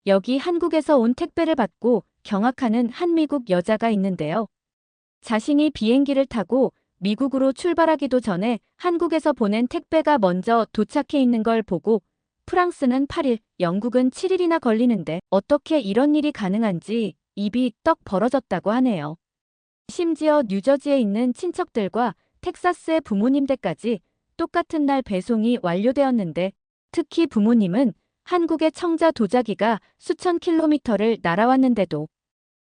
여기 한국에서 온 택배를 받고 경악하는 한 미국 여자가 있는데요. 자신이 비행기를 타고 미국으로 출발하기도 전에 한국에서 보낸 택배가 먼저 도착해 있는 걸 보고 프랑스는 8일, 영국은 7일이나 걸리는데 어떻게 이런 일이 가능한지 입이 떡 벌어졌다고 하네요. 심지어 뉴저지에 있는 친척들과 텍사스의 부모님 댁까지 똑같은 날 배송이 완료되었는데 특히 부모님은 한국의 청자 도자기가 수천 킬로미터를 날아왔는데도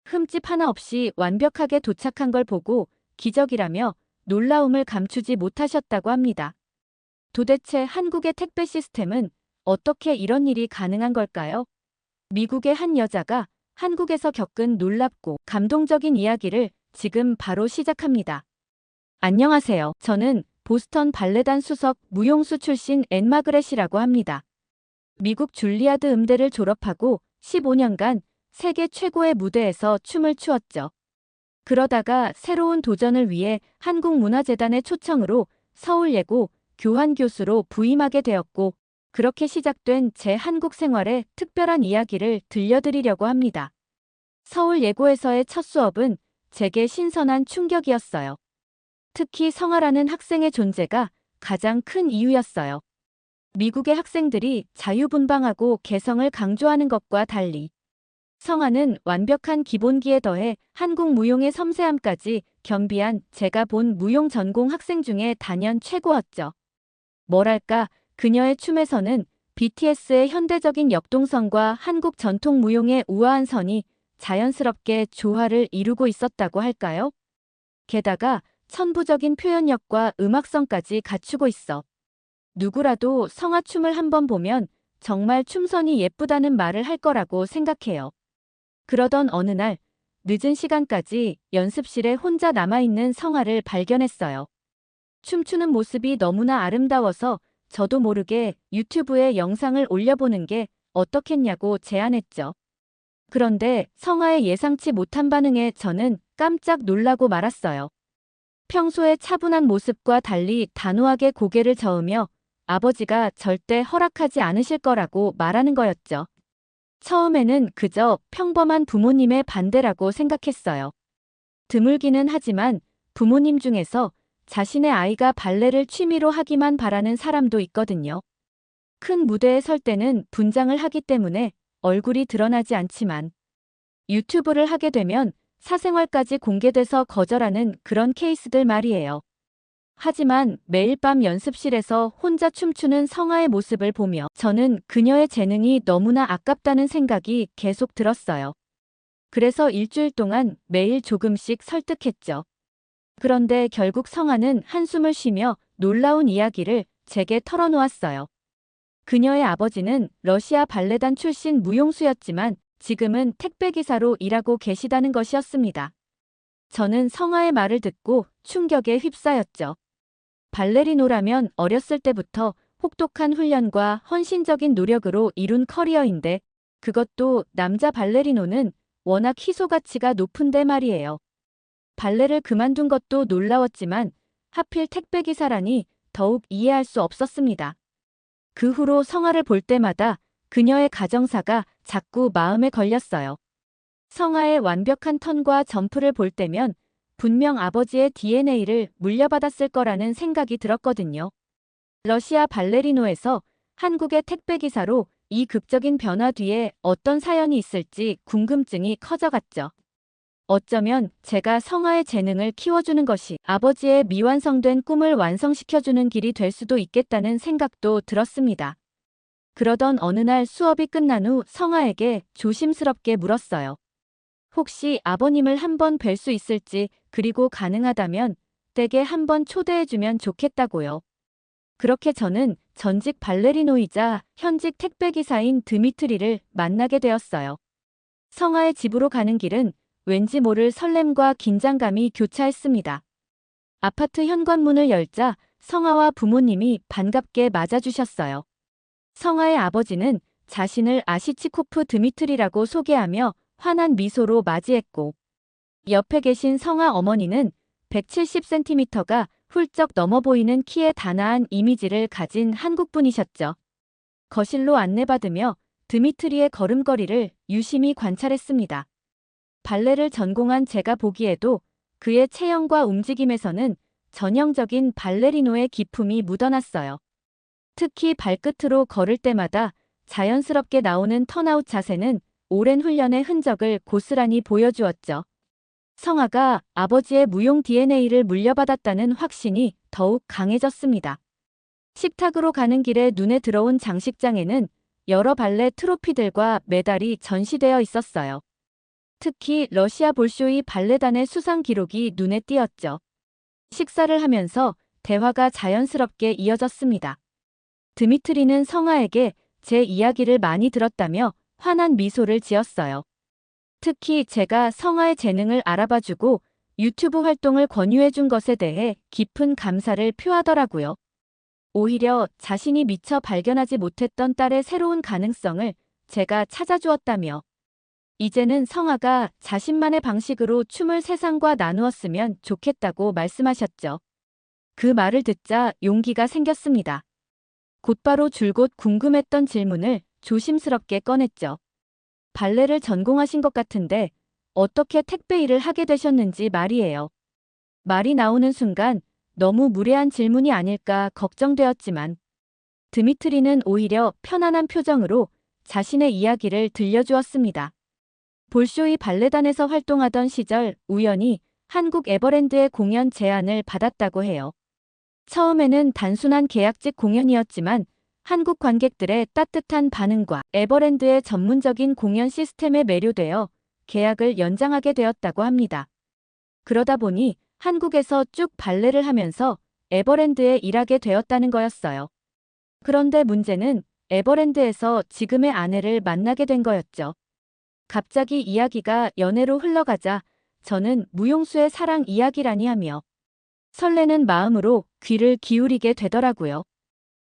흠집 하나 없이 완벽하게 도착한 걸 보고 기적이라며 놀라움을 감추지 못하셨다고 합니다. 도대체 한국의 택배 시스템은 어떻게 이런 일이 가능한 걸까요? 미국의 한 여자가 한국에서 겪은 놀랍고 감동적인 이야기를 지금 바로 시작합니다. 안녕하세요. 저는 보스턴 발레단 수석 무용수 출신 앤 마그렛이라고 합니다. 미국 줄리아드 음대를 졸업하고 15년간 세계 최고의 무대에서 춤을 추었죠. 그러다가 새로운 도전을 위해 한국문화재단의 초청으로 서울예고 교환교수로 부임하게 되었고 그렇게 시작된 제 한국 생활의 특별한 이야기를 들려드리려고 합니다. 서울예고에서의 첫 수업은 제게 신선한 충격이었어요. 특히 성아라는 학생의 존재가 가장 큰 이유였어요. 미국의 학생들이 자유분방하고 개성을 강조하는 것과 달리 성아는 완벽한 기본기에 더해 한국 무용의 섬세함까지 겸비한 제가 본 무용 전공 학생 중에 단연 최고였죠. 뭐랄까, 그녀의 춤에서는 BTS의 현대적인 역동성과 한국 전통 무용의 우아한 선이 자연스럽게 조화를 이루고 있었다고 할까요? 게다가 천부적인 표현력과 음악성까지 갖추고 있어 누구라도 성아춤을 한번 보면 정말 춤선이 예쁘다는 말을 할 거라고 생각해요. 그러던 어느 날 늦은 시간까지 연습실에 혼자 남아있는 성아를 발견했어요. 춤추는 모습이 너무나 아름다워서 저도 모르게 유튜브에 영상을 올려보는 게 어떻겠냐고 제안했죠. 그런데 성아의 예상치 못한 반응에 저는 깜짝 놀라고 말았어요. 평소의 차분한 모습과 달리 단호하게 고개를 저으며 아버지가 절대 허락하지 않으실 거라고 말하는 거였죠. 처음에는 그저 평범한 부모님의 반대라고 생각했어요. 드물기는 하지만 부모님 중에서 자신의 아이가 발레를 취미로 하기만 바라는 사람도 있거든요. 큰 무대에 설 때는 분장을 하기 때문에 얼굴이 드러나지 않지만 유튜브를 하게 되면 사생활까지 공개돼서 거절하는 그런 케이스들 말이에요. 하지만 매일 밤 연습실에서 혼자 춤추는 성아의 모습을 보며 저는 그녀의 재능이 너무나 아깝다는 생각이 계속 들었어요. 그래서 일주일 동안 매일 조금씩 설득했죠. 그런데 결국 성아는 한숨을 쉬며 놀라운 이야기를 제게 털어놓았어요. 그녀의 아버지는 러시아 발레단 출신 무용수였지만 지금은 택배기사로 일하고 계시다는 것이었습니다. 저는 성아의 말을 듣고 충격에 휩싸였죠. 발레리노라면 어렸을 때부터 혹독한 훈련과 헌신적인 노력으로 이룬 커리어인데 그것도 남자 발레리노는 워낙 희소 가치가 높은데 말이에요. 발레를 그만둔 것도 놀라웠지만 하필 택배기사라니 더욱 이해할 수 없었습니다. 그 후로 성아를 볼 때마다 그녀의 가정사가 자꾸 마음에 걸렸어요. 성아의 완벽한 턴과 점프를 볼 때면 분명 아버지의 DNA를 물려받았을 거라는 생각이 들었거든요. 러시아 발레리노에서 한국의 택배기사로 이 극적인 변화 뒤에 어떤 사연이 있을지 궁금증이 커져갔죠. 어쩌면 제가 성아의 재능을 키워주는 것이 아버지의 미완성된 꿈을 완성시켜주는 길이 될 수도 있겠다는 생각도 들었습니다. 그러던 어느 날 수업이 끝난 후 성아에게 조심스럽게 물었어요. 혹시 아버님을 한번 뵐 수 있을지 그리고 가능하다면 댁에 한번 초대해주면 좋겠다고요. 그렇게 저는 전직 발레리노이자 현직 택배기사인 드미트리를 만나게 되었어요. 성아의 집으로 가는 길은 왠지 모를 설렘과 긴장감이 교차했습니다. 아파트 현관문을 열자 성아와 부모님이 반갑게 맞아주셨어요. 성아의 아버지는 자신을 아시치코프 드미트리라고 소개하며 환한 미소로 맞이했고 옆에 계신 성아 어머니는 170cm가 훌쩍 넘어 보이는 키에 단아한 이미지를 가진 한국분이셨죠. 거실로 안내받으며 드미트리의 걸음걸이를 유심히 관찰했습니다. 발레를 전공한 제가 보기에도 그의 체형과 움직임에서는 전형적인 발레리노의 기품이 묻어났어요. 특히 발끝으로 걸을 때마다 자연스럽게 나오는 턴아웃 자세는 오랜 훈련의 흔적을 고스란히 보여주었죠. 성아가 아버지의 무용 DNA를 물려받았다는 확신이 더욱 강해졌습니다. 식탁으로 가는 길에 눈에 들어온 장식장에는 여러 발레 트로피들과 메달이 전시되어 있었어요. 특히 러시아 볼쇼이 발레단의 수상 기록이 눈에 띄었죠. 식사를 하면서 대화가 자연스럽게 이어졌습니다. 드미트리는 성아에게 제 이야기를 많이 들었다며 환한 미소를 지었어요. 특히 제가 성아의 재능을 알아봐주고 유튜브 활동을 권유해준 것에 대해 깊은 감사를 표하더라고요. 오히려 자신이 미처 발견하지 못했던 딸의 새로운 가능성을 제가 찾아주었다며 이제는 성아가 자신만의 방식으로 춤을 세상과 나누었으면 좋겠다고 말씀하셨죠. 그 말을 듣자 용기가 생겼습니다. 곧바로 줄곧 궁금했던 질문을 조심스럽게 꺼냈죠. 발레를 전공하신 것 같은데 어떻게 택배 일을 하게 되셨는지 말이에요. 말이 나오는 순간 너무 무례한 질문이 아닐까 걱정되었지만 드미트리는 오히려 편안한 표정으로 자신의 이야기를 들려주었습니다. 볼쇼이 발레단에서 활동하던 시절 우연히 한국 에버랜드의 공연 제안을 받았다고 해요. 처음에는 단순한 계약직 공연이었지만 한국 관객들의 따뜻한 반응과 에버랜드의 전문적인 공연 시스템에 매료되어 계약을 연장하게 되었다고 합니다. 그러다 보니 한국에서 쭉 발레를 하면서 에버랜드에 일하게 되었다는 거였어요. 그런데 문제는 에버랜드에서 지금의 아내를 만나게 된 거였죠. 갑자기 이야기가 연애로 흘러가자 저는 무용수의 사랑 이야기라니 하며 설레는 마음으로 귀를 기울이게 되더라고요.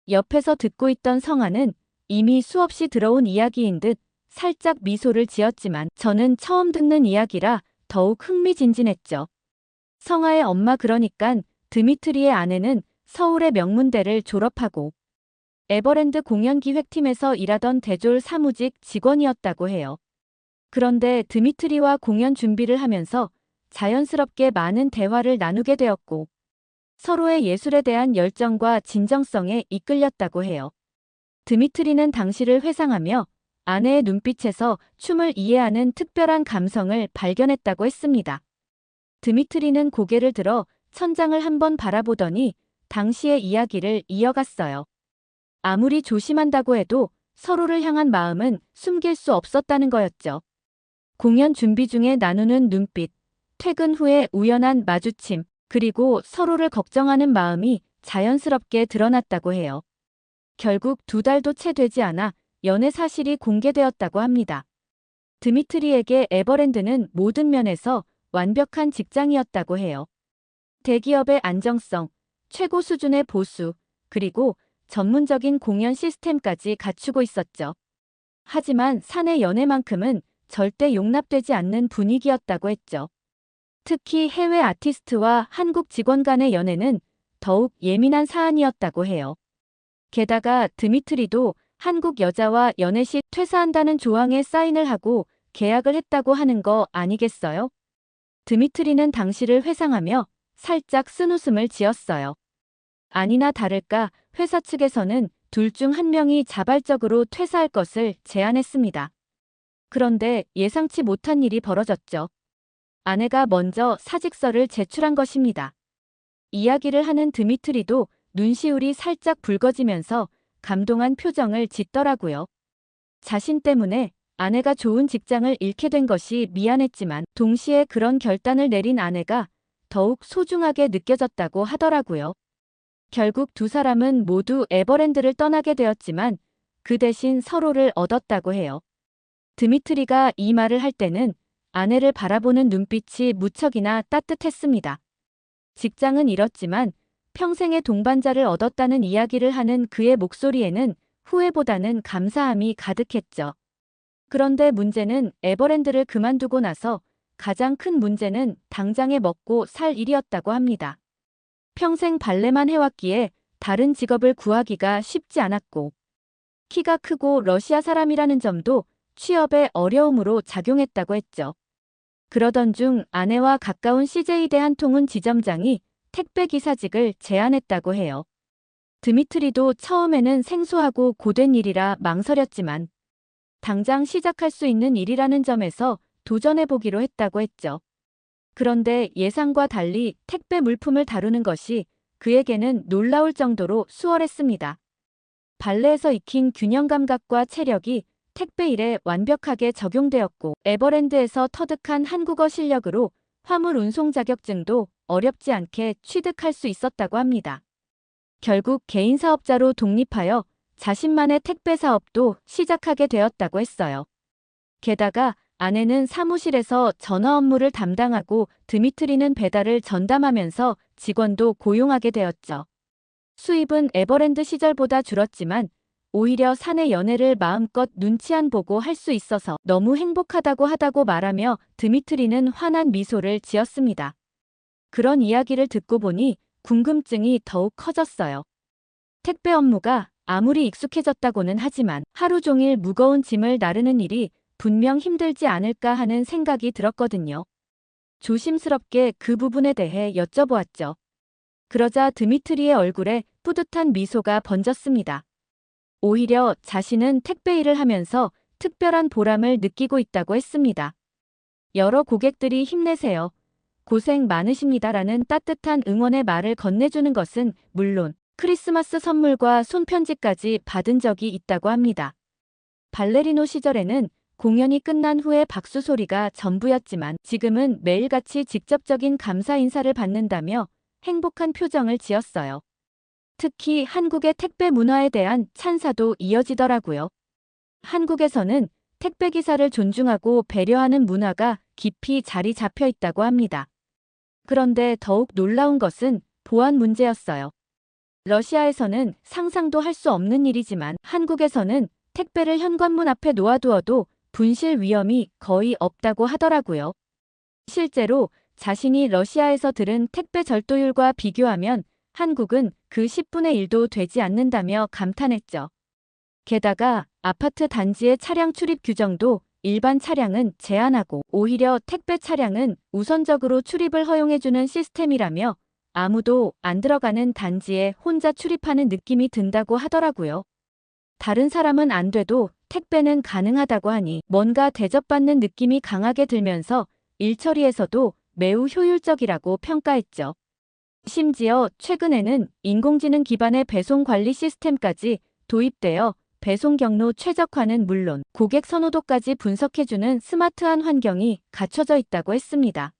옆에서 듣고 있던 성아는 이미 수없이 들어온 이야기인 듯 살짝 미소를 지었지만 저는 처음 듣는 이야기라 더욱 흥미진진했죠. 성아의 엄마 그러니깐 드미트리의 아내는 서울의 명문대를 졸업하고 에버랜드 공연기획팀에서 일하던 대졸 사무직 직원이었다고 해요. 그런데 드미트리와 공연 준비를 하면서 자연스럽게 많은 대화를 나누게 되었고 서로의 예술에 대한 열정과 진정성에 이끌렸다고 해요. 드미트리는 당시를 회상하며 아내의 눈빛에서 춤을 이해하는 특별한 감성을 발견했다고 했습니다. 드미트리는 고개를 들어 천장을 한번 바라보더니 당시의 이야기를 이어갔어요. 아무리 조심한다고 해도 서로를 향한 마음은 숨길 수 없었다는 거였죠. 공연 준비 중에 나누는 눈빛, 퇴근 후에 우연한 마주침, 그리고 서로를 걱정하는 마음이 자연스럽게 드러났다고 해요. 결국 2달도 채 되지 않아 연애 사실이 공개되었다고 합니다. 드미트리에게 에버랜드는 모든 면에서 완벽한 직장이었다고 해요. 대기업의 안정성, 최고 수준의 보수, 그리고 전문적인 공연 시스템까지 갖추고 있었죠. 하지만 사내 연애만큼은 절대 용납되지 않는 분위기였다고 했죠. 특히 해외 아티스트와 한국 직원 간의 연애는 더욱 예민한 사안이었다고 해요. 게다가 드미트리도 한국 여자와 연애 시 퇴사한다는 조항에 사인을 하고 계약을 했다고 하는 거 아니겠어요? 드미트리는 당시를 회상하며 살짝 쓴웃음을 지었어요. 아니나 다를까 회사 측에서는 둘 중 한 명이 자발적으로 퇴사할 것을 제안했습니다. 그런데 예상치 못한 일이 벌어졌죠. 아내가 먼저 사직서를 제출한 것입니다. 이야기를 하는 드미트리도 눈시울이 살짝 붉어지면서 감동한 표정을 짓더라고요. 자신 때문에 아내가 좋은 직장을 잃게 된 것이 미안했지만 동시에 그런 결단을 내린 아내가 더욱 소중하게 느껴졌다고 하더라고요. 결국 두 사람은 모두 에버랜드를 떠나게 되었지만 그 대신 서로를 얻었다고 해요. 드미트리가 이 말을 할 때는 아내를 바라보는 눈빛이 무척이나 따뜻했습니다. 직장은 잃었지만 평생의 동반자를 얻었다는 이야기를 하는 그의 목소리에는 후회보다는 감사함이 가득했죠. 그런데 문제는 에버랜드를 그만두고 나서 가장 큰 문제는 당장에 먹고 살 일이었다고 합니다. 평생 발레만 해왔기에 다른 직업을 구하기가 쉽지 않았고 키가 크고 러시아 사람이라는 점도 취업에 어려움으로 작용했다고 했죠. 그러던 중 아내와 가까운 CJ대 한통운 지점장이 택배 기사직을 제안했다고 해요. 드미트리도 처음에는 생소하고 고된 일이라 망설였지만 당장 시작할 수 있는 일이라는 점에서 도전해보기로 했다고 했죠. 그런데 예상과 달리 택배 물품을 다루는 것이 그에게는 놀라울 정도로 수월했습니다. 발레에서 익힌 균형 감각과 체력이 택배 일에 완벽하게 적용되었고 에버랜드에서 터득한 한국어 실력으로 화물 운송 자격증도 어렵지 않게 취득할 수 있었다고 합니다. 결국 개인 사업자로 독립하여 자신만의 택배 사업도 시작하게 되었다고 했어요. 게다가 아내는 사무실에서 전화 업무를 담당하고 드미트리는 배달을 전담하면서 직원도 고용하게 되었죠. 수입은 에버랜드 시절보다 줄었지만 오히려 사내 연애를 마음껏 눈치 안 보고 할 수 있어서 너무 행복하다고 말하며 드미트리는 환한 미소를 지었습니다. 그런 이야기를 듣고 보니 궁금증이 더욱 커졌어요. 택배 업무가 아무리 익숙해졌다고는 하지만 하루 종일 무거운 짐을 나르는 일이 분명 힘들지 않을까 하는 생각이 들었거든요. 조심스럽게 그 부분에 대해 여쭤보았죠. 그러자 드미트리의 얼굴에 뿌듯한 미소가 번졌습니다. 오히려 자신은 택배 일을 하면서 특별한 보람을 느끼고 있다고 했습니다. 여러 고객들이 힘내세요. 고생 많으십니다라는 따뜻한 응원의 말을 건네주는 것은 물론 크리스마스 선물과 손편지까지 받은 적이 있다고 합니다. 발레리노 시절에는 공연이 끝난 후에 박수 소리가 전부였지만 지금은 매일같이 직접적인 감사 인사를 받는다며 행복한 표정을 지었어요. 특히 한국의 택배 문화에 대한 찬사도 이어지더라고요. 한국에서는 택배 기사를 존중하고 배려하는 문화가 깊이 자리 잡혀 있다고 합니다. 그런데 더욱 놀라운 것은 보안 문제였어요. 러시아에서는 상상도 할 수 없는 일이지만 한국에서는 택배를 현관문 앞에 놓아두어도 분실 위험이 거의 없다고 하더라고요. 실제로 자신이 러시아에서 들은 택배 절도율과 비교하면 한국은 그 10분의 1도 되지 않는다며 감탄했죠. 게다가 아파트 단지의 차량 출입 규정도 일반 차량은 제한하고 오히려 택배 차량은 우선적으로 출입을 허용해주는 시스템이라며 아무도 안 들어가는 단지에 혼자 출입하는 느낌이 든다고 하더라고요. 다른 사람은 안 돼도 택배는 가능하다고 하니 뭔가 대접받는 느낌이 강하게 들면서 일 처리에서도 매우 효율적이라고 평가했죠. 심지어 최근에는 인공지능 기반의 배송 관리 시스템까지 도입되어 배송 경로 최적화는 물론 고객 선호도까지 분석해주는 스마트한 환경이 갖춰져 있다고 했습니다.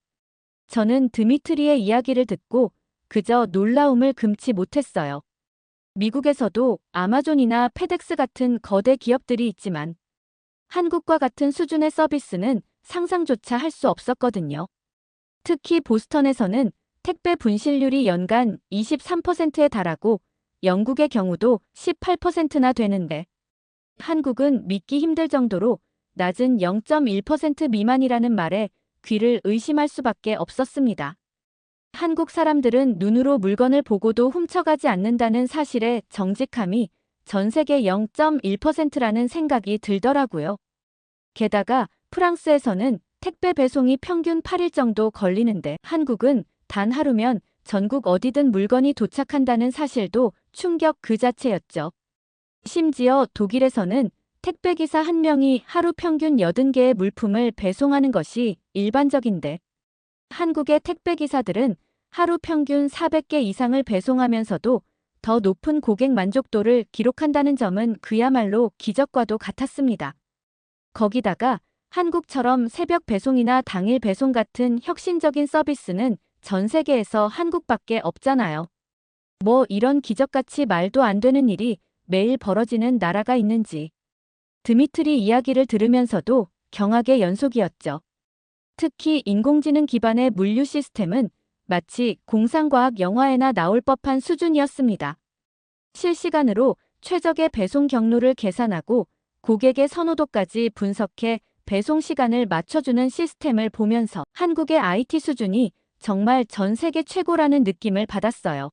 저는 드미트리의 이야기를 듣고 그저 놀라움을 금치 못했어요. 미국에서도 아마존이나 페덱스 같은 거대 기업들이 있지만 한국과 같은 수준의 서비스는 상상조차 할 수 없었거든요. 특히 보스턴에서는 택배 분실률이 연간 23%에 달하고 영국의 경우도 18%나 되는데 한국은 믿기 힘들 정도로 낮은 0.1% 미만이라는 말에 귀를 의심할 수밖에 없었습니다. 한국 사람들은 눈으로 물건을 보고도 훔쳐가지 않는다는 사실의 정직함이 전 세계 0.1%라는 생각이 들더라고요. 게다가 프랑스에서는 택배 배송이 평균 8일 정도 걸리는데 한국은 단 하루면 전국 어디든 물건이 도착한다는 사실도 충격 그 자체였죠. 심지어 독일에서는 택배기사 한 명이 하루 평균 80개의 물품을 배송하는 것이 일반적인데 한국의 택배기사들은 하루 평균 400개 이상을 배송하면서도 더 높은 고객 만족도를 기록한다는 점은 그야말로 기적과도 같았습니다. 거기다가 한국처럼 새벽 배송이나 당일 배송 같은 혁신적인 서비스는 전 세계에서 한국밖에 없잖아요. 뭐 이런 기적같이 말도 안 되는 일이 매일 벌어지는 나라가 있는지. 드미트리 이야기를 들으면서도 경악의 연속이었죠. 특히 인공지능 기반의 물류 시스템은 마치 공상과학 영화에나 나올 법한 수준이었습니다. 실시간으로 최적의 배송 경로를 계산하고 고객의 선호도까지 분석해 배송 시간을 맞춰주는 시스템을 보면서 한국의 IT 수준이 정말 전 세계 최고라는 느낌을 받았어요.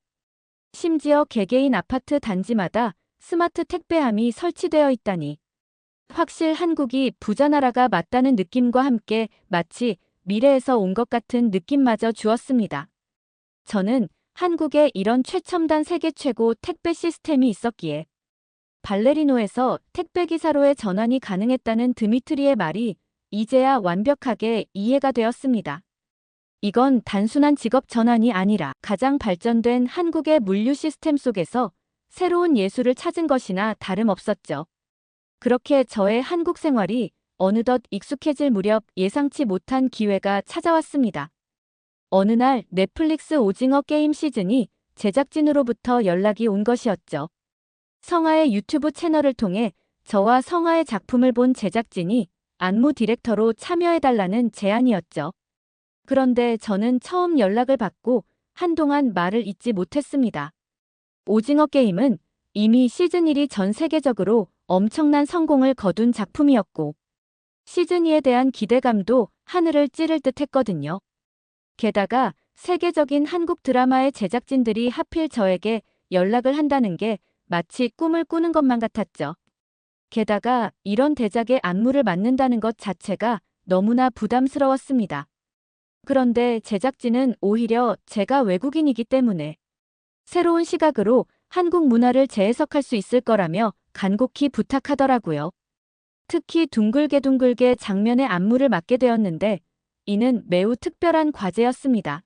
심지어 개개인 아파트 단지마다 스마트 택배함이 설치되어 있다니. 확실 한국이 부자 나라가 맞다는 느낌과 함께 마치 미래에서 온 것 같은 느낌마저 주었습니다. 저는 한국에 이런 최첨단 세계 최고 택배 시스템이 있었기에 발레리노에서 택배기사로의 전환이 가능했다는 드미트리의 말이 이제야 완벽하게 이해가 되었습니다. 이건 단순한 직업 전환이 아니라 가장 발전된 한국의 물류 시스템 속에서 새로운 예술을 찾은 것이나 다름없었죠. 그렇게 저의 한국 생활이 어느덧 익숙해질 무렵 예상치 못한 기회가 찾아왔습니다. 어느 날 넷플릭스 오징어 게임 시즌이 제작진으로부터 연락이 온 것이었죠. 성아의 유튜브 채널을 통해 저와 성아의 작품을 본 제작진이 안무 디렉터로 참여해달라는 제안이었죠. 그런데 저는 처음 연락을 받고 한동안 말을 잇지 못했습니다. 오징어 게임은 이미 시즌 1이 전 세계적으로 엄청난 성공을 거둔 작품이었고 시즌 2에 대한 기대감도 하늘을 찌를 듯 했거든요. 게다가 세계적인 한국 드라마의 제작진들이 하필 저에게 연락을 한다는 게 마치 꿈을 꾸는 것만 같았죠. 게다가 이런 대작의 안무를 맡는다는 것 자체가 너무나 부담스러웠습니다. 그런데 제작진은 오히려 제가 외국인이기 때문에 새로운 시각으로 한국 문화를 재해석할 수 있을 거라며 간곡히 부탁하더라고요. 특히 둥글게 장면의 안무를 맡게 되었는데 이는 매우 특별한 과제였습니다.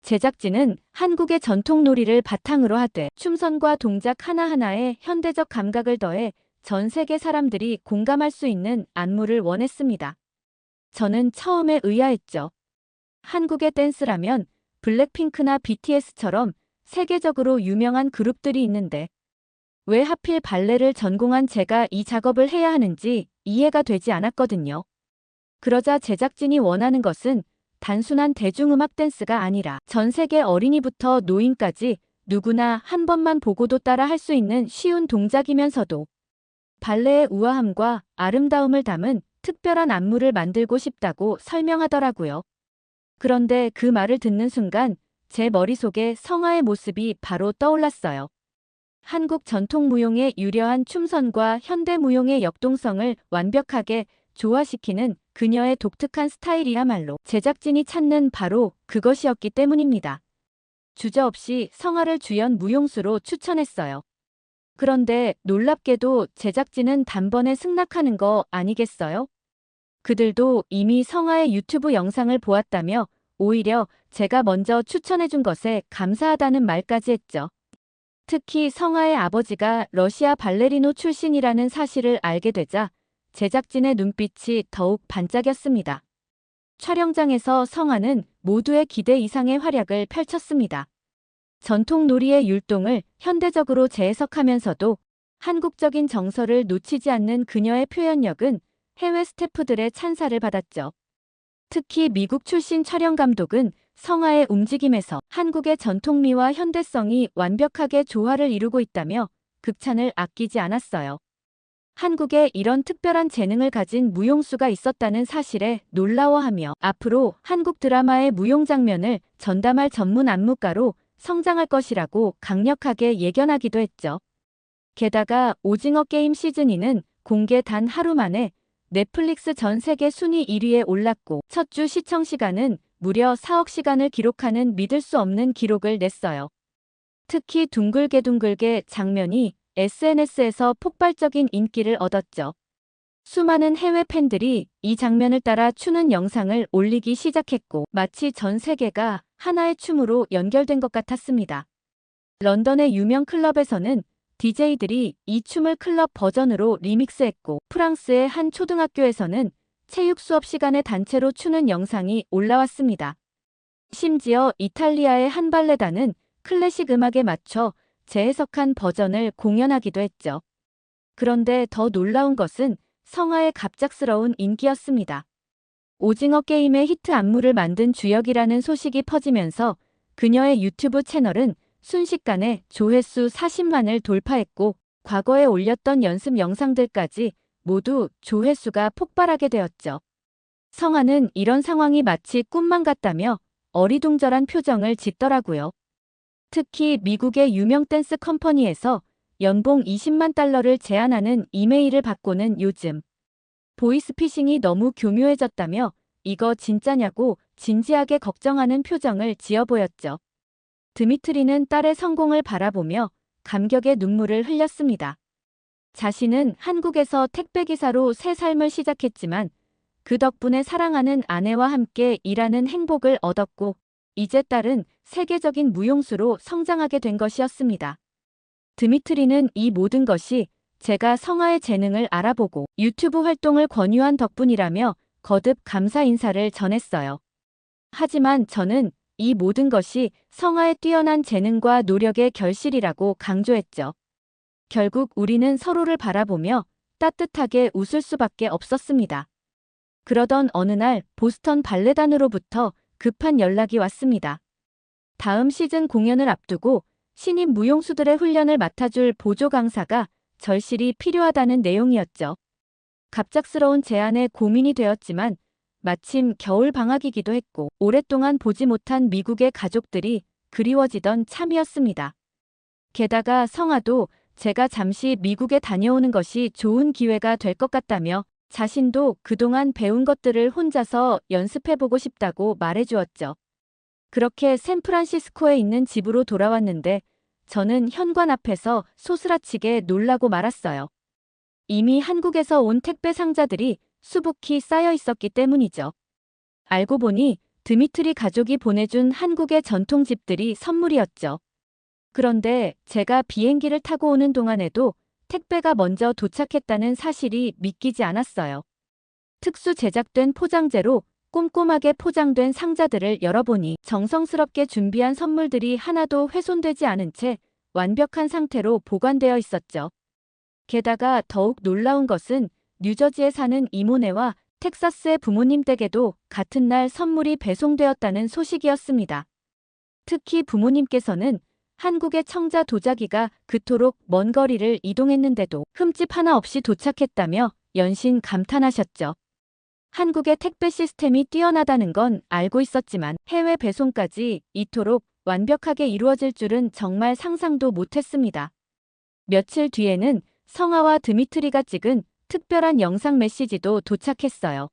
제작진은 한국의 전통 놀이를 바탕으로 하되 춤선과 동작 하나하나에 현대적 감각을 더해 전 세계 사람들이 공감할 수 있는 안무를 원했습니다. 저는 처음에 의아했죠. 한국의 댄스라면 블랙핑크나 BTS처럼 세계적으로 유명한 그룹들이 있는데 왜 하필 발레를 전공한 제가 이 작업을 해야 하는지 이해가 되지 않았거든요. 그러자 제작진이 원하는 것은 단순한 대중음악 댄스가 아니라 전 세계 어린이부터 노인까지 누구나 한 번만 보고도 따라 할 수 있는 쉬운 동작이면서도 발레의 우아함과 아름다움을 담은 특별한 안무를 만들고 싶다고 설명하더라고요. 그런데 그 말을 듣는 순간 제 머릿속에 성아의 모습이 바로 떠올랐어요. 한국 전통 무용의 유려한 춤선과 현대 무용의 역동성을 완벽하게 조화시키는 그녀의 독특한 스타일이야말로 제작진이 찾는 바로 그것이었기 때문입니다. 주저없이 성아를 주연 무용수로 추천했어요. 그런데 놀랍게도 제작진은 단번에 승낙하는 거 아니겠어요? 그들도 이미 성아의 유튜브 영상을 보았다며 오히려 제가 먼저 추천해준 것에 감사하다는 말까지 했죠. 특히 성아의 아버지가 러시아 발레리노 출신이라는 사실을 알게 되자 제작진의 눈빛이 더욱 반짝였습니다. 촬영장에서 성아는 모두의 기대 이상의 활약을 펼쳤습니다. 전통 놀이의 율동을 현대적으로 재해석하면서도 한국적인 정서를 놓치지 않는 그녀의 표현력은 해외 스태프들의 찬사를 받았죠. 특히 미국 출신 촬영 감독은 성아의 움직임에서 한국의 전통미와 현대성이 완벽하게 조화를 이루고 있다며 극찬을 아끼지 않았어요. 한국에 이런 특별한 재능을 가진 무용수가 있었다는 사실에 놀라워하며 앞으로 한국 드라마의 무용 장면을 전담할 전문 안무가로 성장할 것이라고 강력하게 예견하기도 했죠. 게다가 오징어 게임 시즌2는 공개 단 하루 만에 넷플릭스 전 세계 순위 1위에 올랐고 첫 주 시청 시간은 무려 4억 시간을 기록하는 믿을 수 없는 기록을 냈어요. 특히 둥글게 장면이 SNS에서 폭발적인 인기를 얻었죠. 수많은 해외 팬들이 이 장면을 따라 추는 영상을 올리기 시작했고 마치 전 세계가 하나의 춤으로 연결된 것 같았습니다. 런던의 유명 클럽에서는 DJ들이 이 춤을 클럽 버전으로 리믹스했고 프랑스의 한 초등학교에서는 체육 수업 시간에 단체로 추는 영상이 올라왔습니다. 심지어 이탈리아의 한 발레단은 클래식 음악에 맞춰 재해석한 버전을 공연하기도 했죠. 그런데 더 놀라운 것은 성아의 갑작스러운 인기였습니다. 오징어 게임의 히트 안무를 만든 주역이라는 소식이 퍼지면서 그녀의 유튜브 채널은 순식간에 조회수 40만을 돌파했고 과거에 올렸던 연습 영상들까지 모두 조회수가 폭발하게 되었죠. 성아는 이런 상황이 마치 꿈만 같다며 어리둥절한 표정을 짓더라고요. 특히 미국의 유명 댄스 컴퍼니에서 연봉 20만 달러를 제안하는 이메일을 받고는 요즘 보이스피싱이 너무 교묘해졌다며 이거 진짜냐고 진지하게 걱정하는 표정을 지어 보였죠. 드미트리는 딸의 성공을 바라보며 감격의 눈물을 흘렸습니다. 자신은 한국에서 택배기사로 새 삶을 시작했지만 그 덕분에 사랑하는 아내와 함께 일하는 행복을 얻었고 이제 딸은 세계적인 무용수로 성장하게 된 것이었습니다. 드미트리는 이 모든 것이 제가 성아의 재능을 알아보고 유튜브 활동을 권유한 덕분이라며 거듭 감사 인사를 전했어요. 하지만 저는 이 모든 것이 성아의 뛰어난 재능과 노력의 결실이라고 강조했죠. 결국 우리는 서로를 바라보며 따뜻하게 웃을 수밖에 없었습니다. 그러던 어느 날 보스턴 발레단으로부터 급한 연락이 왔습니다. 다음 시즌 공연을 앞두고 신입 무용수들의 훈련을 맡아줄 보조 강사가 절실히 필요하다는 내용이었죠. 갑작스러운 제안에 고민이 되었지만 마침 겨울 방학이기도 했고 오랫동안 보지 못한 미국의 가족들이 그리워지던 참이었습니다. 게다가 성아도 제가 잠시 미국에 다녀오는 것이 좋은 기회가 될 것 같다며 자신도 그동안 배운 것들을 혼자서 연습해보고 싶다고 말해주었죠. 그렇게 샌프란시스코에 있는 집으로 돌아왔는데 저는 현관 앞에서 소스라치게 놀라고 말았어요. 이미 한국에서 온 택배 상자들이 수북히 쌓여 있었기 때문이죠. 알고 보니 드미트리 가족이 보내준 한국의 전통집들이 선물이었죠. 그런데 제가 비행기를 타고 오는 동안에도 택배가 먼저 도착했다는 사실이 믿기지 않았어요. 특수 제작된 포장재로 꼼꼼하게 포장된 상자들을 열어보니 정성스럽게 준비한 선물들이 하나도 훼손되지 않은 채 완벽한 상태로 보관되어 있었죠. 게다가 더욱 놀라운 것은 뉴저지에 사는 이모네와 텍사스의 부모님 댁에도 같은 날 선물이 배송되었다는 소식이었습니다. 특히 부모님께서는 한국의 청자 도자기가 그토록 먼 거리를 이동했는데도 흠집 하나 없이 도착했다며 연신 감탄하셨죠. 한국의 택배 시스템이 뛰어나다는 건 알고 있었지만 해외 배송까지 이토록 완벽하게 이루어질 줄은 정말 상상도 못했습니다. 며칠 뒤에는 성아와 드미트리가 찍은 특별한 영상 메시지도 도착했어요.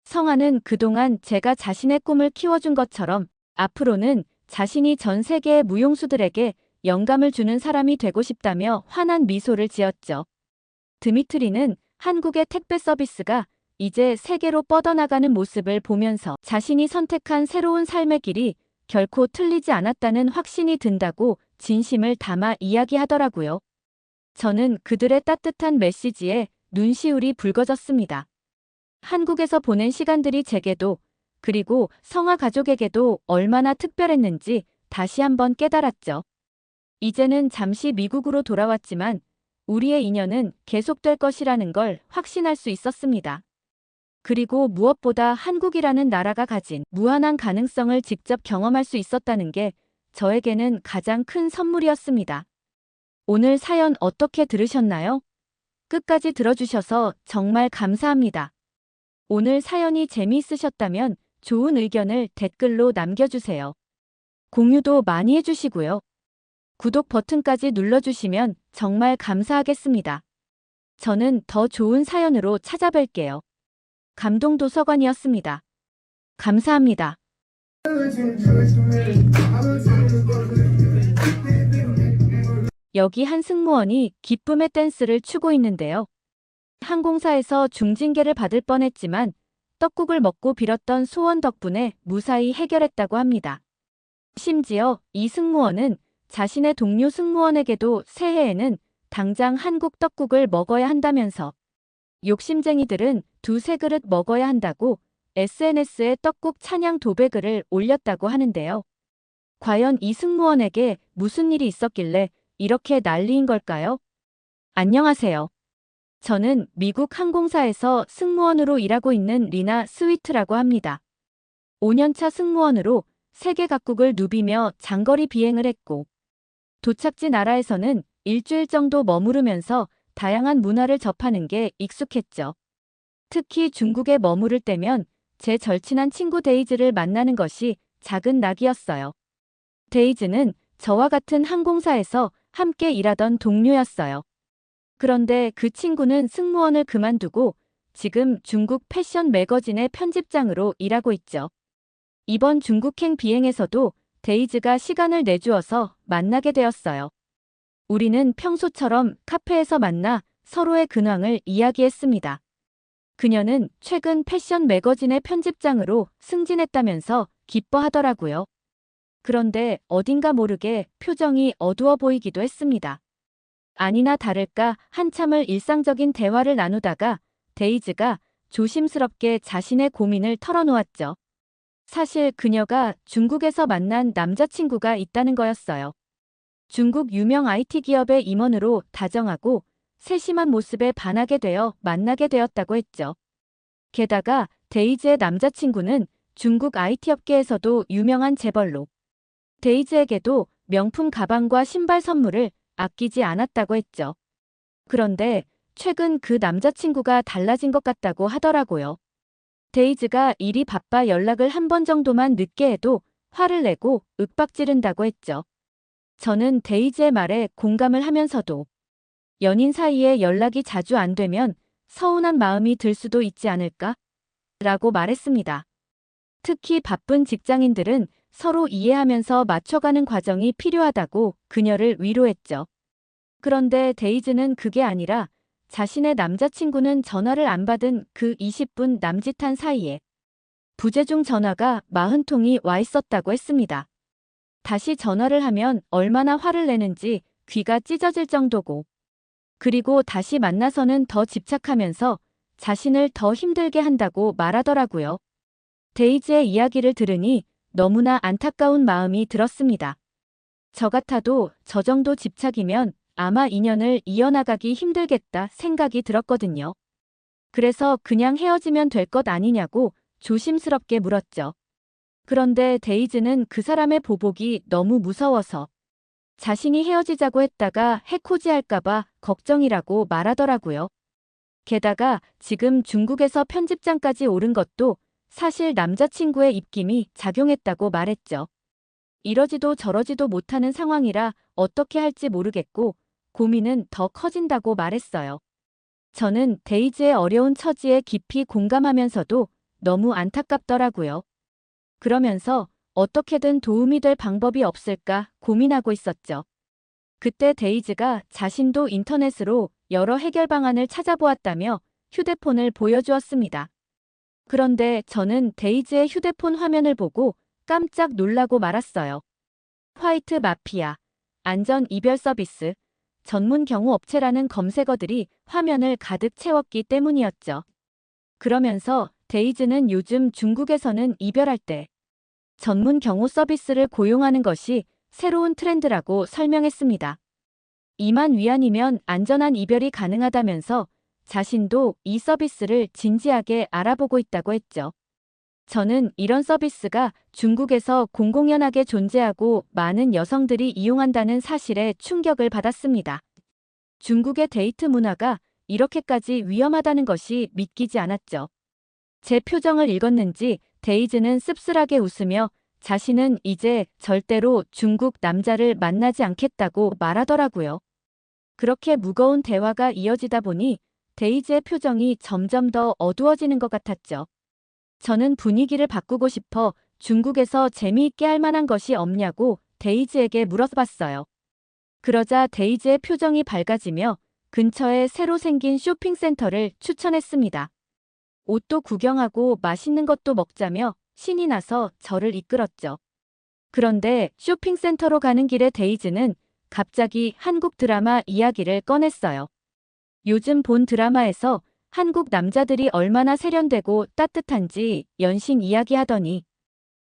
성아는 그동안 제가 자신의 꿈을 키워준 것처럼 앞으로는 자신이 전 세계의 무용수들에게 영감을 주는 사람이 되고 싶다며 환한 미소를 지었죠. 드미트리는 한국의 택배 서비스가 이제 세계로 뻗어나가는 모습을 보면서 자신이 선택한 새로운 삶의 길이 결코 틀리지 않았다는 확신이 든다고 진심을 담아 이야기하더라고요. 저는 그들의 따뜻한 메시지에 눈시울이 붉어졌습니다. 한국에서 보낸 시간들이 제게도 그리고 성아 가족에게도 얼마나 특별했는지 다시 한번 깨달았죠. 이제는 잠시 미국으로 돌아왔지만 우리의 인연은 계속될 것이라는 걸 확신할 수 있었습니다. 그리고 무엇보다 한국이라는 나라가 가진 무한한 가능성을 직접 경험할 수 있었다는 게 저에게는 가장 큰 선물이었습니다. 오늘 사연 어떻게 들으셨나요? 끝까지 들어주셔서 정말 감사합니다. 오늘 사연이 재미있으셨다면 좋은 의견을 댓글로 남겨주세요. 공유도 많이 해주시고요. 구독 버튼까지 눌러주시면 정말 감사하겠습니다. 저는 더 좋은 사연으로 찾아뵐게요. 감동도서관이었습니다. 감사합니다. 여기 한 승무원이 기쁨의 댄스를 추고 있는데요. 항공사에서 중징계를 받을 뻔했지만 떡국을 먹고 빌었던 소원 덕분에 무사히 해결했다고 합니다. 심지어 이 승무원은 자신의 동료 승무원에게도 새해에는 당장 한국 떡국을 먹어야 한다면서 욕심쟁이들은 두세 그릇 먹어야 한다고 SNS에 떡국 찬양 도배글을 올렸다고 하는데요. 과연 이 승무원에게 무슨 일이 있었길래 이렇게 난리인 걸까요? 안녕하세요. 저는 미국 항공사에서 승무원으로 일하고 있는 리나 스위트라고 합니다. 5년차 승무원으로 세계 각국을 누비며 장거리 비행을 했고 도착지 나라에서는 일주일 정도 머무르면서 다양한 문화를 접하는 게 익숙했죠. 특히 중국에 머무를 때면 제 절친한 친구 데이즈를 만나는 것이 작은 낙이었어요. 데이즈는 저와 같은 항공사에서 함께 일하던 동료였어요. 그런데 그 친구는 승무원을 그만두고 지금 중국 패션 매거진의 편집장으로 일하고 있죠. 이번 중국행 비행에서도 데이즈가 시간을 내주어서 만나게 되었어요. 우리는 평소처럼 카페에서 만나 서로의 근황을 이야기했습니다. 그녀는 최근 패션 매거진의 편집장으로 승진했다면서 기뻐하더라고요. 그런데 어딘가 모르게 표정이 어두워 보이기도 했습니다. 아니나 다를까 한참을 일상적인 대화를 나누다가 데이즈가 조심스럽게 자신의 고민을 털어놓았죠. 사실 그녀가 중국에서 만난 남자친구가 있다는 거였어요. 중국 유명 IT 기업의 임원으로 다정하고 세심한 모습에 반하게 되어 만나게 되었다고 했죠. 게다가 데이즈의 남자친구는 중국 IT 업계에서도 유명한 재벌로 데이즈에게도 명품 가방과 신발 선물을 아끼지 않았다고 했죠. 그런데 최근 그 남자친구가 달라진 것 같다고 하더라고요. 데이즈가 일이 바빠 연락을 한 번 정도만 늦게 해도 화를 내고 윽박 지른다고 했죠. 저는 데이즈의 말에 공감을 하면서도 연인 사이에 연락이 자주 안 되면 서운한 마음이 들 수도 있지 않을까? 라고 말했습니다. 특히 바쁜 직장인들은 서로 이해하면서 맞춰가는 과정이 필요하다고 그녀를 위로했죠. 그런데 데이즈는 그게 아니라 자신의 남자친구는 전화를 안 받은 그 20분 남짓한 사이에 부재중 전화가 40통이 와 있었다고 했습니다. 다시 전화를 하면 얼마나 화를 내는지 귀가 찢어질 정도고, 그리고 다시 만나서는 더 집착하면서 자신을 더 힘들게 한다고 말하더라고요. 데이즈의 이야기를 들으니 너무나 안타까운 마음이 들었습니다. 저 같아도 저 정도 집착이면 아마 인연을 이어나가기 힘들겠다 생각이 들었거든요. 그래서 그냥 헤어지면 될 것 아니냐고 조심스럽게 물었죠. 그런데 데이즈는 그 사람의 보복이 너무 무서워서 자신이 헤어지자고 했다가 해코지할까봐 걱정이라고 말하더라고요. 게다가 지금 중국에서 편집장까지 오른 것도 사실 남자친구의 입김이 작용했다고 말했죠. 이러지도 저러지도 못하는 상황이라 어떻게 할지 모르겠고 고민은 더 커진다고 말했어요. 저는 데이즈의 어려운 처지에 깊이 공감하면서도 너무 안타깝더라고요. 그러면서 어떻게든 도움이 될 방법이 없을까 고민하고 있었죠. 그때 데이즈가 자신도 인터넷으로 여러 해결 방안을 찾아보았다며 휴대폰을 보여주었습니다. 그런데 저는 데이즈의 휴대폰 화면을 보고 깜짝 놀라고 말았어요. 화이트 마피아, 안전 이별 서비스, 전문 경호 업체라는 검색어들이 화면을 가득 채웠기 때문이었죠. 그러면서 데이즈는 요즘 중국에서는 이별할 때 전문 경호 서비스를 고용하는 것이 새로운 트렌드라고 설명했습니다. 이만 위안이면 안전한 이별이 가능하다면서 자신도 이 서비스를 진지하게 알아보고 있다고 했죠. 저는 이런 서비스가 중국에서 공공연하게 존재하고 많은 여성들이 이용한다는 사실에 충격을 받았습니다. 중국의 데이트 문화가 이렇게까지 위험하다는 것이 믿기지 않았죠. 제 표정을 읽었는지 데이즈는 씁쓸하게 웃으며 자신은 이제 절대로 중국 남자를 만나지 않겠다고 말하더라고요. 그렇게 무거운 대화가 이어지다 보니 데이즈의 표정이 점점 더 어두워지는 것 같았죠. 저는 분위기를 바꾸고 싶어 중국에서 재미있게 할 만한 것이 없냐고 데이즈에게 물어봤어요. 그러자 데이즈의 표정이 밝아지며 근처에 새로 생긴 쇼핑센터를 추천했습니다. 옷도 구경하고 맛있는 것도 먹자며 신이 나서 저를 이끌었죠. 그런데 쇼핑센터로 가는 길에 데이즈는 갑자기 한국 드라마 이야기를 꺼냈어요. 요즘 본 드라마에서 한국 남자들이 얼마나 세련되고 따뜻한지 연신 이야기하더니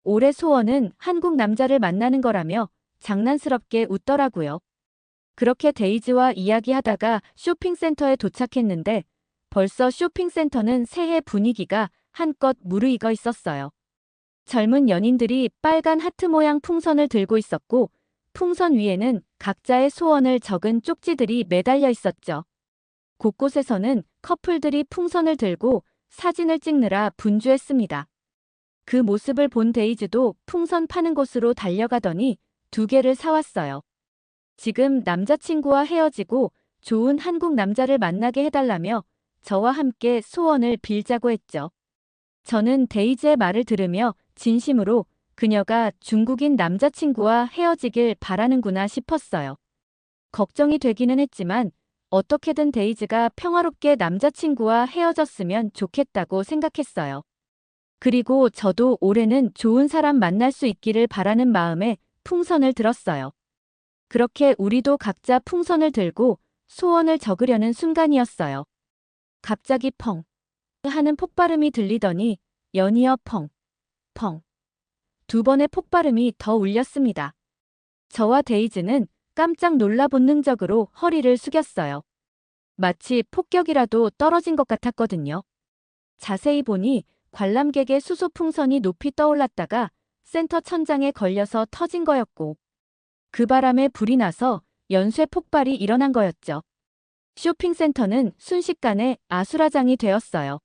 올해 소원은 한국 남자를 만나는 거라며 장난스럽게 웃더라고요. 그렇게 데이즈와 이야기하다가 쇼핑센터에 도착했는데 벌써 쇼핑센터는 새해 분위기가 한껏 무르익어 있었어요. 젊은 연인들이 빨간 하트 모양 풍선을 들고 있었고 풍선 위에는 각자의 소원을 적은 쪽지들이 매달려 있었죠. 곳곳에서는 커플들이 풍선을 들고 사진을 찍느라 분주했습니다. 그 모습을 본 데이즈도 풍선 파는 곳으로 달려가더니 2개를 사왔어요. 지금 남자친구와 헤어지고 좋은 한국 남자를 만나게 해달라며 저와 함께 소원을 빌자고 했죠. 저는 데이지의 말을 들으며 진심으로 그녀가 중국인 남자친구와 헤어지길 바라는구나 싶었어요. 걱정이 되기는 했지만 어떻게든 데이지가 평화롭게 남자친구와 헤어졌으면 좋겠다고 생각했어요. 그리고 저도 올해는 좋은 사람 만날 수 있기를 바라는 마음에 풍선을 들었어요. 그렇게 우리도 각자 풍선을 들고 소원을 적으려는 순간이었어요. 갑자기 펑 하는 폭발음이 들리더니 연이어 펑, 펑. 두 번의 폭발음이 더 울렸습니다. 저와 데이지는 깜짝 놀라 본능적으로 허리를 숙였어요. 마치 폭격이라도 떨어진 것 같았거든요. 자세히 보니 관람객의 수소풍선이 높이 떠올랐다가 센터 천장에 걸려서 터진 거였고 그 바람에 불이 나서 연쇄 폭발이 일어난 거였죠. 쇼핑센터는 순식간에 아수라장이 되었어요.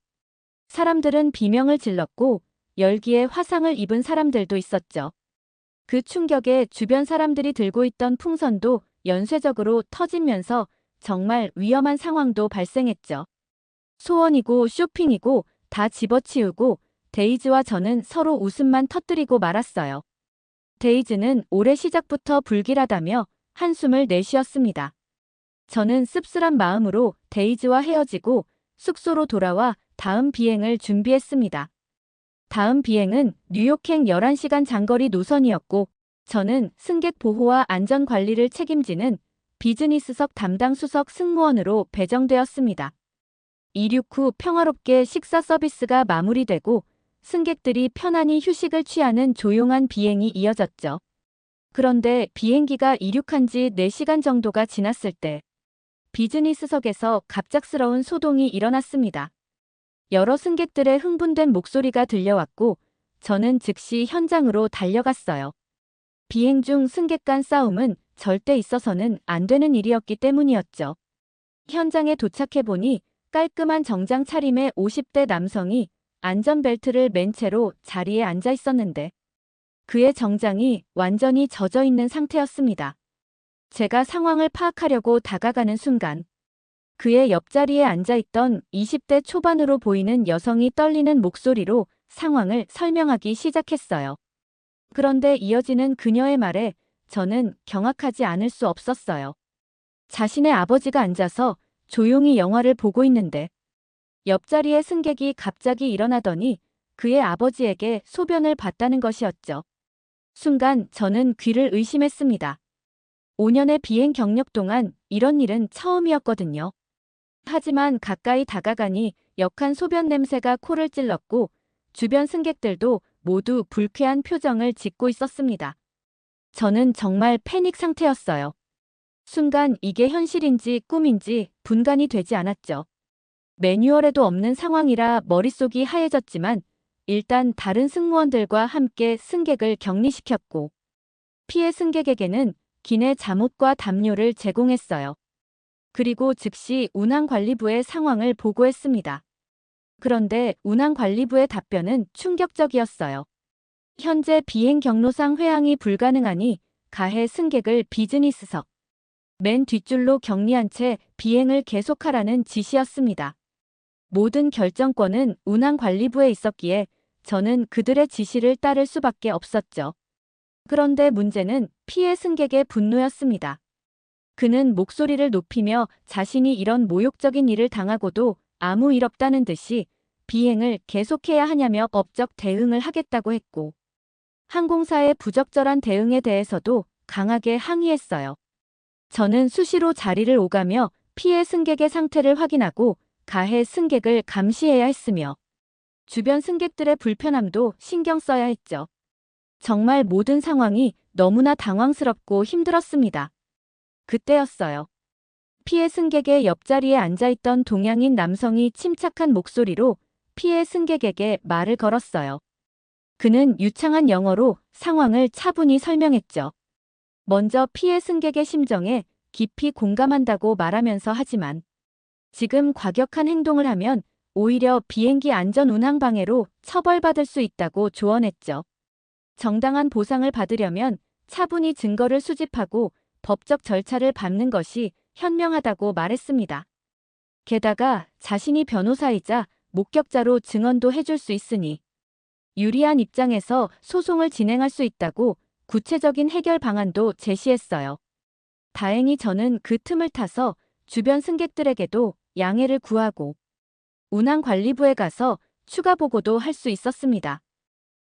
사람들은 비명을 질렀고 열기에 화상을 입은 사람들도 있었죠. 그 충격에 주변 사람들이 들고 있던 풍선도 연쇄적으로 터지면서 정말 위험한 상황도 발생했죠. 소원이고 쇼핑이고 다 집어치우고 데이지와 저는 서로 웃음만 터뜨리고 말았어요. 데이지는 올해 시작부터 불길하다며 한숨을 내쉬었습니다. 저는 씁쓸한 마음으로 데이지와 헤어지고 숙소로 돌아와 다음 비행을 준비했습니다. 다음 비행은 뉴욕행 11시간 장거리 노선이었고 저는 승객 보호와 안전 관리를 책임지는 비즈니스석 담당 수석 승무원으로 배정되었습니다. 이륙 후 평화롭게 식사 서비스가 마무리되고 승객들이 편안히 휴식을 취하는 조용한 비행이 이어졌죠. 그런데 비행기가 이륙한 지 4시간 정도가 지났을 때 비즈니스석에서 갑작스러운 소동이 일어났습니다. 여러 승객들의 흥분된 목소리가 들려왔고 저는 즉시 현장으로 달려갔어요. 비행 중 승객 간 싸움은 절대 있어서는 안 되는 일이었기 때문이었죠. 현장에 도착해보니 깔끔한 정장 차림의 50대 남성이 안전벨트를 맨 채로 자리에 앉아 있었는데 그의 정장이 완전히 젖어 있는 상태였습니다. 제가 상황을 파악하려고 다가가는 순간 그의 옆자리에 앉아있던 20대 초반으로 보이는 여성이 떨리는 목소리로 상황을 설명하기 시작했어요. 그런데 이어지는 그녀의 말에 저는 경악하지 않을 수 없었어요. 자신의 아버지가 앉아서 조용히 영화를 보고 있는데 옆자리의 승객이 갑자기 일어나더니 그의 아버지에게 소변을 봤다는 것이었죠. 순간 저는 귀를 의심했습니다. 5년의 비행 경력 동안 이런 일은 처음이었거든요. 하지만 가까이 다가가니 역한 소변 냄새가 코를 찔렀고 주변 승객들도 모두 불쾌한 표정을 짓고 있었습니다. 저는 정말 패닉 상태였어요. 순간 이게 현실인지 꿈인지 분간이 되지 않았죠. 매뉴얼에도 없는 상황이라 머릿속이 하얘졌지만 일단 다른 승무원들과 함께 승객을 격리시켰고 피해 승객에게는 기내 잠옷과 담요를 제공했어요. 그리고 즉시 운항관리부에 상황을 보고했습니다. 그런데 운항관리부의 답변은 충격적이었어요. 현재 비행 경로상 회항이 불가능하니 가해 승객을 비즈니스석 맨 뒷줄로 격리한 채 비행을 계속하라는 지시였습니다. 모든 결정권은 운항관리부에 있었기에 저는 그들의 지시를 따를 수밖에 없었죠. 그런데 문제는 피해 승객의 분노였습니다. 그는 목소리를 높이며 자신이 이런 모욕적인 일을 당하고도 아무 일 없다는 듯이 비행을 계속해야 하냐며 법적 대응을 하겠다고 했고 항공사의 부적절한 대응에 대해서도 강하게 항의했어요. 저는 수시로 자리를 오가며 피해 승객의 상태를 확인하고 가해 승객을 감시해야 했으며 주변 승객들의 불편함도 신경 써야 했죠. 정말 모든 상황이 너무나 당황스럽고 힘들었습니다. 그때였어요. 피해 승객의 옆자리에 앉아있던 동양인 남성이 침착한 목소리로 피해 승객에게 말을 걸었어요. 그는 유창한 영어로 상황을 차분히 설명했죠. 먼저 피해 승객의 심정에 깊이 공감한다고 말하면서 하지만 지금 과격한 행동을 하면 오히려 비행기 안전 운항 방해로 처벌받을 수 있다고 조언했죠. 정당한 보상을 받으려면 차분히 증거를 수집하고 법적 절차를 밟는 것이 현명하다고 말했습니다. 게다가 자신이 변호사이자 목격자로 증언도 해줄 수 있으니 유리한 입장에서 소송을 진행할 수 있다고 구체적인 해결 방안도 제시했어요. 다행히 저는 그 틈을 타서 주변 승객들에게도 양해를 구하고 운항관리부에 가서 추가 보고도 할 수 있었습니다.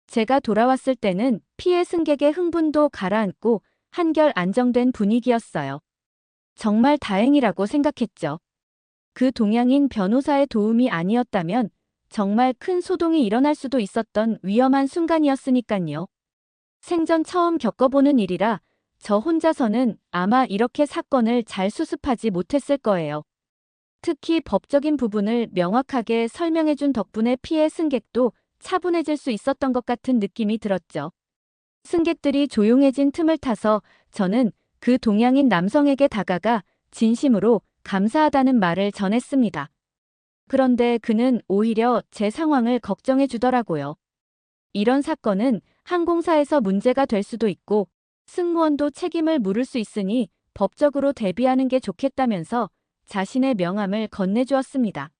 제가 돌아왔을 때는 피해 승객의 흥분도 가라앉고 한결 안정된 분위기였어요. 정말 다행이라고 생각했죠. 그 동양인 변호사의 도움이 아니었다면 정말 큰 소동이 일어날 수도 있었던 위험한 순간이었으니깐요. 생전 처음 겪어보는 일이라 저 혼자서는 아마 이렇게 사건을 잘 수습하지 못했을 거예요. 특히 법적인 부분을 명확하게 설명해준 덕분에 피해 승객도 차분해질 수 있었던 것 같은 느낌이 들었죠. 승객들이 조용해진 틈을 타서 저는 그 동양인 남성에게 다가가 진심으로 감사하다는 말을 전했습니다. 그런데 그는 오히려 제 상황을 걱정해 주더라고요. 이런 사건은 항공사에서 문제가 될 수도 있고 승무원도 책임을 물을 수 있으니 법적으로 대비하는 게 좋겠다면서 자신의 명함을 건네주었습니다.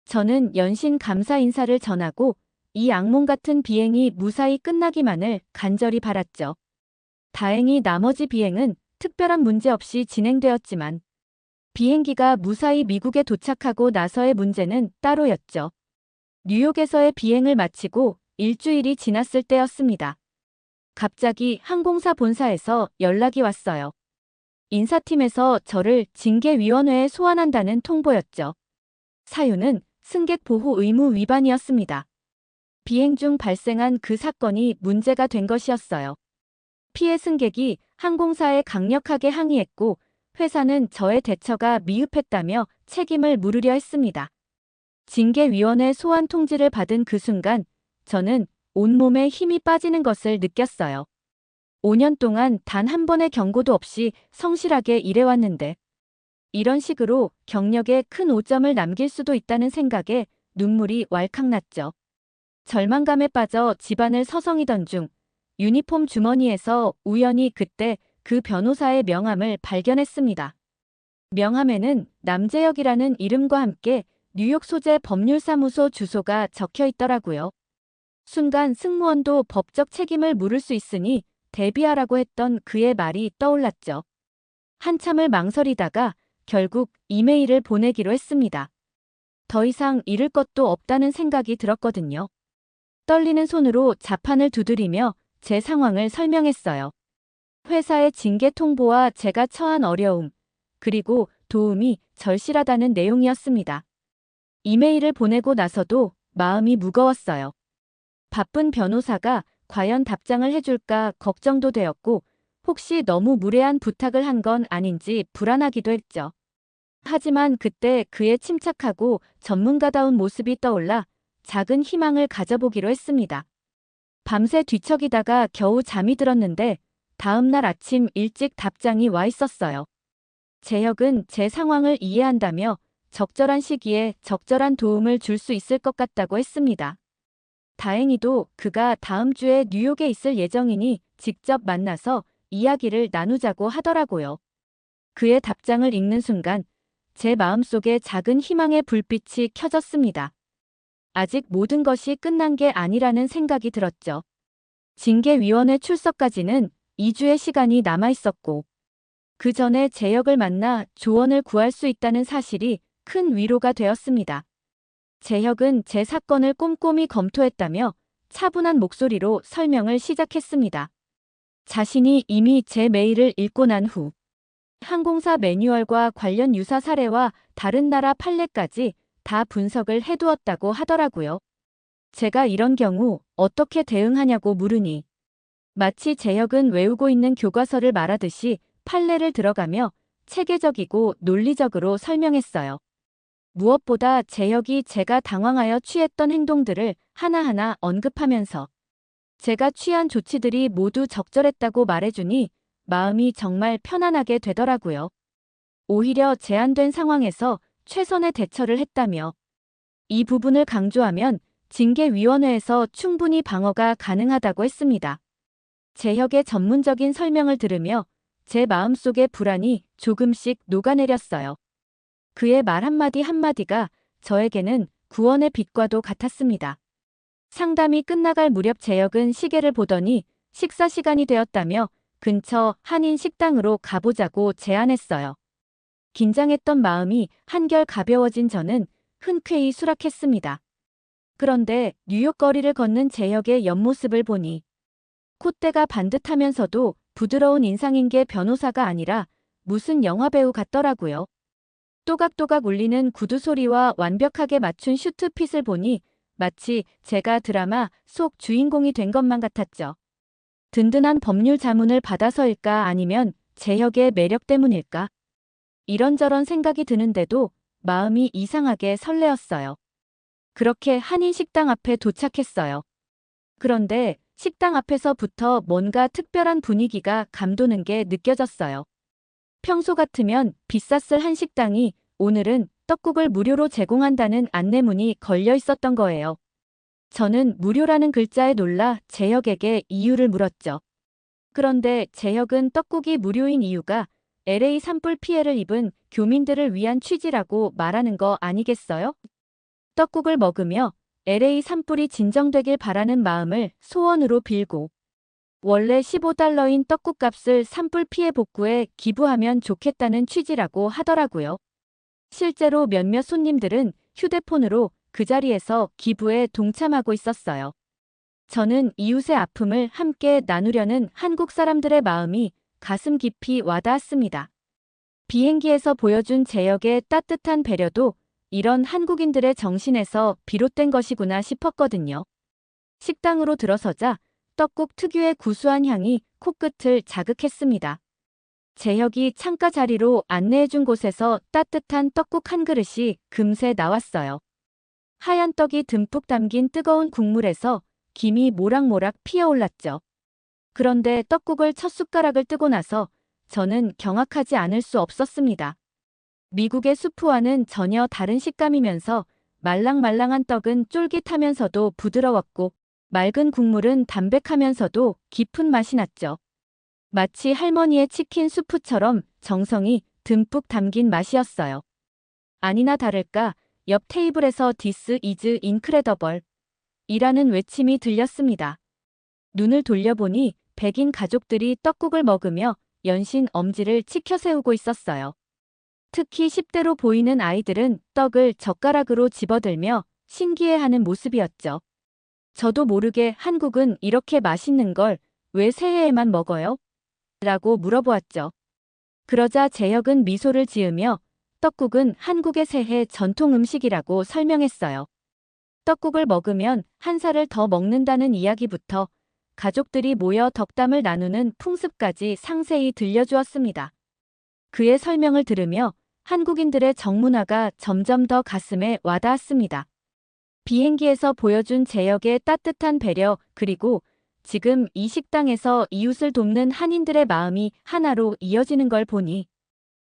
저는 연신 감사 인사를 전하고 이 악몽 같은 비행이 무사히 끝나기만을 간절히 바랐죠. 다행히 나머지 비행은 특별한 문제 없이 진행되었지만 비행기가 무사히 미국에 도착하고 나서의 문제는 따로였죠. 뉴욕에서의 비행을 마치고 일주일이 지났을 때였습니다. 갑자기 항공사 본사에서 연락이 왔어요. 인사팀에서 저를 징계위원회에 소환한다는 통보였죠. 사유는 승객 보호 의무 위반이었습니다. 비행 중 발생한 그 사건이 문제가 된 것이었어요. 피해 승객이 항공사에 강력하게 항의했고 회사는 저의 대처가 미흡했다며 책임을 물으려 했습니다. 징계위원회 소환 통지를 받은 그 순간 저는 온몸에 힘이 빠지는 것을 느꼈어요. 5년 동안 단 한 번의 경고도 없이 성실하게 일해왔는데 이런 식으로 경력에 큰 오점을 남길 수도 있다는 생각에 눈물이 왈칵 났죠. 절망감에 빠져 집안을 서성이던 중 유니폼 주머니에서 우연히 그때 그 변호사의 명함을 발견했습니다. 명함에는 남재혁이라는 이름과 함께 뉴욕 소재 법률사무소 주소가 적혀 있더라고요. 순간 승무원도 법적 책임을 물을 수 있으니 대비하라고 했던 그의 말이 떠올랐죠. 한참을 망설이다가 결국 이메일을 보내기로 했습니다. 더 이상 잃을 것도 없다는 생각이 들었거든요. 떨리는 손으로 자판을 두드리며 제 상황을 설명했어요. 회사의 징계 통보와 제가 처한 어려움, 그리고 도움이 절실하다는 내용이었습니다. 이메일을 보내고 나서도 마음이 무거웠어요. 바쁜 변호사가 과연 답장을 해줄까 걱정도 되었고 혹시 너무 무례한 부탁을 한 건 아닌지 불안하기도 했죠. 하지만 그때 그의 침착하고 전문가다운 모습이 떠올라 작은 희망을 가져보기로 했습니다. 밤새 뒤척이다가 겨우 잠이 들었는데 다음 날 아침 일찍 답장이 와 있었어요. 재혁은 제 상황을 이해한다며 적절한 시기에 적절한 도움을 줄 수 있을 것 같다고 했습니다. 다행히도 그가 다음 주에 뉴욕에 있을 예정이니 직접 만나서 이야기를 나누자고 하더라고요. 그의 답장을 읽는 순간 제 마음속에 작은 희망의 불빛이 켜졌습니다. 아직 모든 것이 끝난 게 아니라는 생각이 들었죠. 징계위원회 출석까지는 2주의 시간이 남아 있었고 그 전에 재혁을 만나 조언을 구할 수 있다는 사실이 큰 위로가 되었습니다. 재혁은 제 사건을 꼼꼼히 검토했다며 차분한 목소리로 설명을 시작했습니다. 자신이 이미 제 메일을 읽고 난 후 항공사 매뉴얼과 관련 유사 사례와 다른 나라 판례까지 다 분석을 해두었다고 하더라고요. 제가 이런 경우 어떻게 대응하냐고 물으니 마치 재혁은 외우고 있는 교과서를 말하듯이 판례를 들어가며 체계적이고 논리적으로 설명했어요. 무엇보다 재혁이 제가 당황하여 취했던 행동들을 하나하나 언급하면서 제가 취한 조치들이 모두 적절했다고 말해주니 마음이 정말 편안하게 되더라고요. 오히려 제한된 상황에서 최선의 대처를 했다며 이 부분을 강조하면 징계위원회에서 충분히 방어가 가능하다고 했습니다. 재혁의 전문적인 설명을 들으며 제 마음속의 불안이 조금씩 녹아내렸어요. 그의 말 한마디 한마디가 저에게는 구원의 빛과도 같았습니다. 상담이 끝나갈 무렵 재혁은 시계를 보더니 식사 시간이 되었다며 근처 한인 식당으로 가보자고 제안했어요. 긴장했던 마음이 한결 가벼워진 저는 흔쾌히 수락했습니다. 그런데 뉴욕 거리를 걷는 재혁의 옆모습을 보니 콧대가 반듯하면서도 부드러운 인상인 게 변호사가 아니라 무슨 영화배우 같더라고요. 또각또각 울리는 구두 소리와 완벽하게 맞춘 슈트핏을 보니 마치 제가 드라마 속 주인공이 된 것만 같았죠. 든든한 법률 자문을 받아서일까 아니면 재혁의 매력 때문일까? 이런저런 생각이 드는데도 마음이 이상하게 설레었어요. 그렇게 한인 식당 앞에 도착했어요. 그런데 식당 앞에서부터 뭔가 특별한 분위기가 감도는 게 느껴졌어요. 평소 같으면 비쌌을 한 식당이 오늘은 떡국을 무료로 제공한다는 안내문이 걸려 있었던 거예요. 저는 무료라는 글자에 놀라 재혁에게 이유를 물었죠. 그런데 재혁은 떡국이 무료인 이유가 LA 산불 피해를 입은 교민들을 위한 취지라고 말하는 거 아니겠어요? 떡국을 먹으며 LA 산불이 진정되길 바라는 마음을 소원으로 빌고 원래 $15인 떡국값을 산불 피해 복구에 기부하면 좋겠다는 취지라고 하더라고요. 실제로 몇몇 손님들은 휴대폰으로 그 자리에서 기부에 동참하고 있었어요. 저는 이웃의 아픔을 함께 나누려는 한국 사람들의 마음이 가슴 깊이 와닿았습니다. 비행기에서 보여준 재혁의 따뜻한 배려도 이런 한국인들의 정신에서 비롯된 것이구나 싶었거든요. 식당으로 들어서자 떡국 특유의 구수한 향이 코끝을 자극했습니다. 재혁이 창가 자리로 안내해준 곳에서 따뜻한 떡국 한 그릇이 금세 나왔어요. 하얀 떡이 듬뿍 담긴 뜨거운 국물에서 김이 모락모락 피어올랐죠. 그런데 떡국을 첫 숟가락을 뜨고 나서 저는 경악하지 않을 수 없었습니다. 미국의 수프와는 전혀 다른 식감이면서 말랑말랑한 떡은 쫄깃하면서도 부드러웠고 맑은 국물은 담백하면서도 깊은 맛이 났죠. 마치 할머니의 치킨 수프처럼 정성이 듬뿍 담긴 맛이었어요. 아니나 다를까 옆 테이블에서 This is incredible 이라는 외침이 들렸습니다. 눈을 돌려보니 백인 가족들이 떡국을 먹으며 연신 엄지를 치켜 세우고 있었어요. 특히 10대로 보이는 아이들은 떡을 젓가락으로 집어들며 신기해하는 모습이었죠. 저도 모르게 한국은 이렇게 맛있는 걸 왜 새해에만 먹어요? 라고 물어보았죠. 그러자 재혁은 미소를 지으며 떡국은 한국의 새해 전통 음식이라고 설명했어요. 떡국을 먹으면 한 살을 더 먹는다는 이야기부터 가족들이 모여 덕담을 나누는 풍습까지 상세히 들려주었습니다. 그의 설명을 들으며 한국인들의 정문화가 점점 더 가슴에 와닿았습니다. 비행기에서 보여준 재혁의 따뜻한 배려 그리고 지금 이 식당에서 이웃을 돕는 한인들의 마음이 하나로 이어지는 걸 보니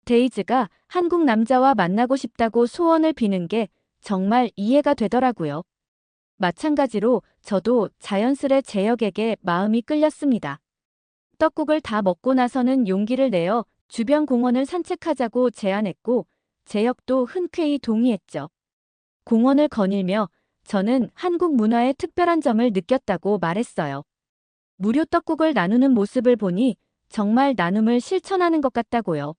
데이즈가 한국 남자와 만나고 싶다고 소원을 비는 게 정말 이해가 되더라고요. 마찬가지로 저도 자연스레 재혁에게 마음이 끌렸습니다. 떡국을 다 먹고 나서는 용기를 내어 주변 공원을 산책하자고 제안했고 재혁도 흔쾌히 동의했죠. 공원을 거닐며 저는 한국 문화의 특별한 점을 느꼈다고 말했어요. 무료 떡국을 나누는 모습을 보니 정말 나눔을 실천하는 것 같다고요.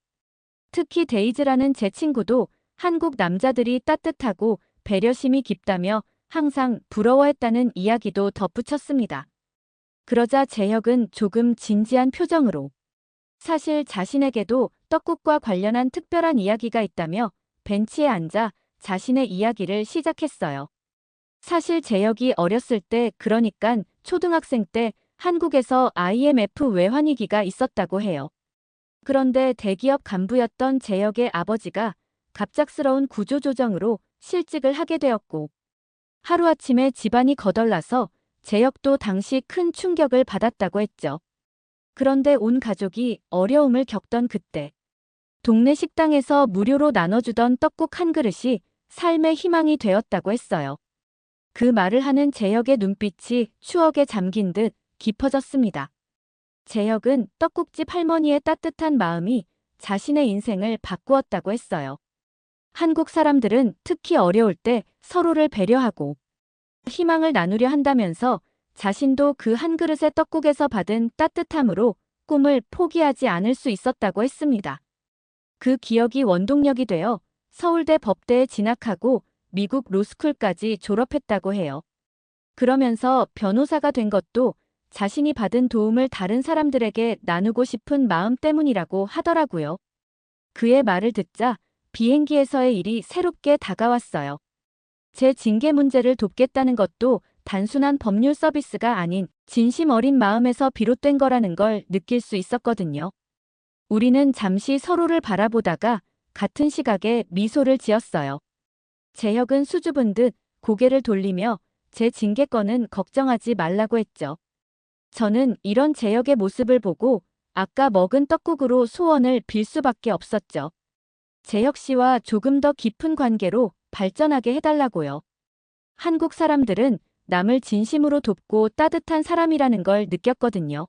특히 데이즈라는 제 친구도 한국 남자들이 따뜻하고 배려심이 깊다며 항상 부러워했다는 이야기도 덧붙였습니다. 그러자 재혁은 조금 진지한 표정으로 사실 자신에게도 떡국과 관련한 특별한 이야기가 있다며 벤치에 앉아 자신의 이야기를 시작했어요. 사실 재혁이 어렸을 때 그러니깐 초등학생 때 한국에서 IMF 외환위기가 있었다고 해요. 그런데 대기업 간부였던 재혁의 아버지가 갑작스러운 구조조정으로 실직을 하게 되었고 하루아침에 집안이 거덜나서 재혁도 당시 큰 충격을 받았다고 했죠. 그런데 온 가족이 어려움을 겪던 그때 동네 식당에서 무료로 나눠주던 떡국 한 그릇이 삶의 희망이 되었다고 했어요. 그 말을 하는 재혁의 눈빛이 추억에 잠긴 듯 깊어졌습니다. 재혁은 떡국집 할머니의 따뜻한 마음이 자신의 인생을 바꾸었다고 했어요. 한국 사람들은 특히 어려울 때 서로를 배려하고 희망을 나누려 한다면서 자신도 그 한 그릇의 떡국에서 받은 따뜻함으로 꿈을 포기하지 않을 수 있었다고 했습니다. 그 기억이 원동력이 되어 서울대 법대에 진학하고 미국 로스쿨까지 졸업했다고 해요. 그러면서 변호사가 된 것도 자신이 받은 도움을 다른 사람들에게 나누고 싶은 마음 때문이라고 하더라고요. 그의 말을 듣자 비행기에서의 일이 새롭게 다가왔어요. 제 징계 문제를 돕겠다는 것도 단순한 법률 서비스가 아닌 진심 어린 마음에서 비롯된 거라는 걸 느낄 수 있었거든요. 우리는 잠시 서로를 바라보다가 같은 시각에 미소를 지었어요. 재혁은 수줍은 듯 고개를 돌리며 제 징계권은 걱정하지 말라고 했죠. 저는 이런 재혁의 모습을 보고 아까 먹은 떡국으로 소원을 빌 수밖에 없었죠. 재혁 씨와 조금 더 깊은 관계로 발전하게 해달라고요. 한국 사람들은 남을 진심으로 돕고 따뜻한 사람이라는 걸 느꼈거든요.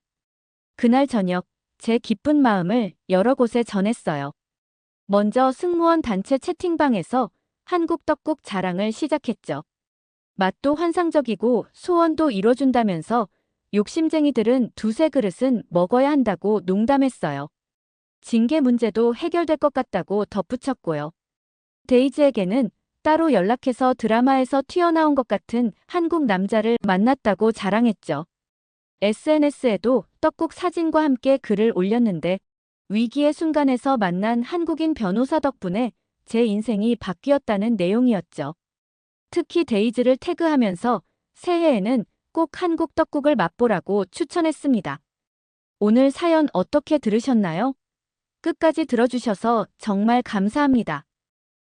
그날 저녁 제 기쁜 마음을 여러 곳에 전했어요. 먼저 승무원 단체 채팅방에서 한국 떡국 자랑을 시작했죠. 맛도 환상적이고 소원도 이뤄준다면서 욕심쟁이들은 두세 그릇은 먹어야 한다고 농담했어요. 징계 문제도 해결될 것 같다고 덧붙였고요. 데이지에게는 따로 연락해서 드라마에서 튀어나온 것 같은 한국 남자를 만났다고 자랑했죠. SNS에도 떡국 사진과 함께 글을 올렸는데 위기의 순간에서 만난 한국인 변호사 덕분에 제 인생이 바뀌었다는 내용이었죠. 특히 데이지를 태그하면서 새해에는 꼭 한국 떡국을 맛보라고 추천했습니다. 오늘 사연 어떻게 들으셨나요? 끝까지 들어주셔서 정말 감사합니다.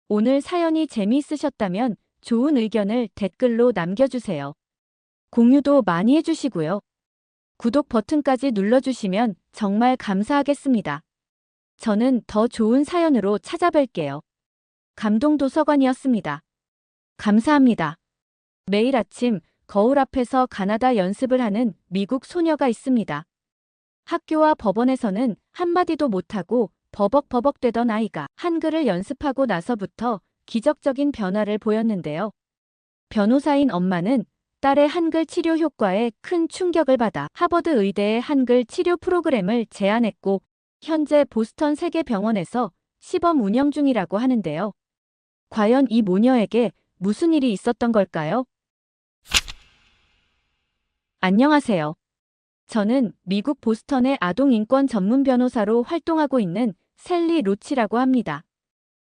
오늘 사연이 재미있으셨다면 좋은 의견을 댓글로 남겨주세요. 공유도 많이 해주시고요. 구독 버튼까지 눌러주시면 정말 감사하겠습니다. 저는 더 좋은 사연으로 찾아뵐게요. 감동도서관이었습니다. 감사합니다. 매일 아침 거울 앞에서 가나다 연습을 하는 미국 소녀가 있습니다. 학교와 법원에서는 한마디도 못하고 버벅버벅대던 아이가 한글을 연습하고 나서부터 기적적인 변화를 보였는데요. 변호사인 엄마는 딸의 한글 치료 효과에 큰 충격을 받아 하버드 의대의 한글 치료 프로그램을 제안했고 현재 보스턴 세계병원에서 시범 운영 중이라고 하는데요. 과연 이 모녀에게 무슨 일이 있었던 걸까요? 안녕하세요. 저는 미국 보스턴의 아동인권 전문 변호사로 활동하고 있는 셀리 로치라고 합니다.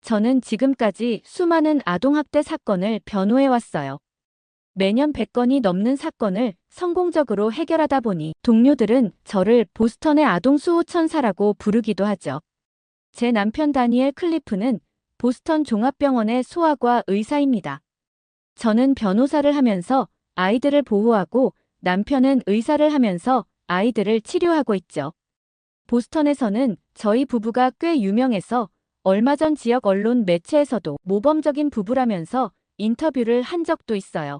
저는 지금까지 수많은 아동학대 사건을 변호해왔어요. 매년 100건이 넘는 사건을 성공적으로 해결하다 보니 동료들은 저를 보스턴의 아동 수호 천사라고 부르기도 하죠. 제 남편 다니엘 클리프는 보스턴 종합병원의 소아과 의사입니다. 저는 변호사를 하면서 아이들을 보호하고 남편은 의사를 하면서 아이들을 치료하고 있죠. 보스턴에서는 저희 부부가 꽤 유명해서 얼마 전 지역 언론 매체에서도 모범적인 부부라면서 인터뷰를 한 적도 있어요.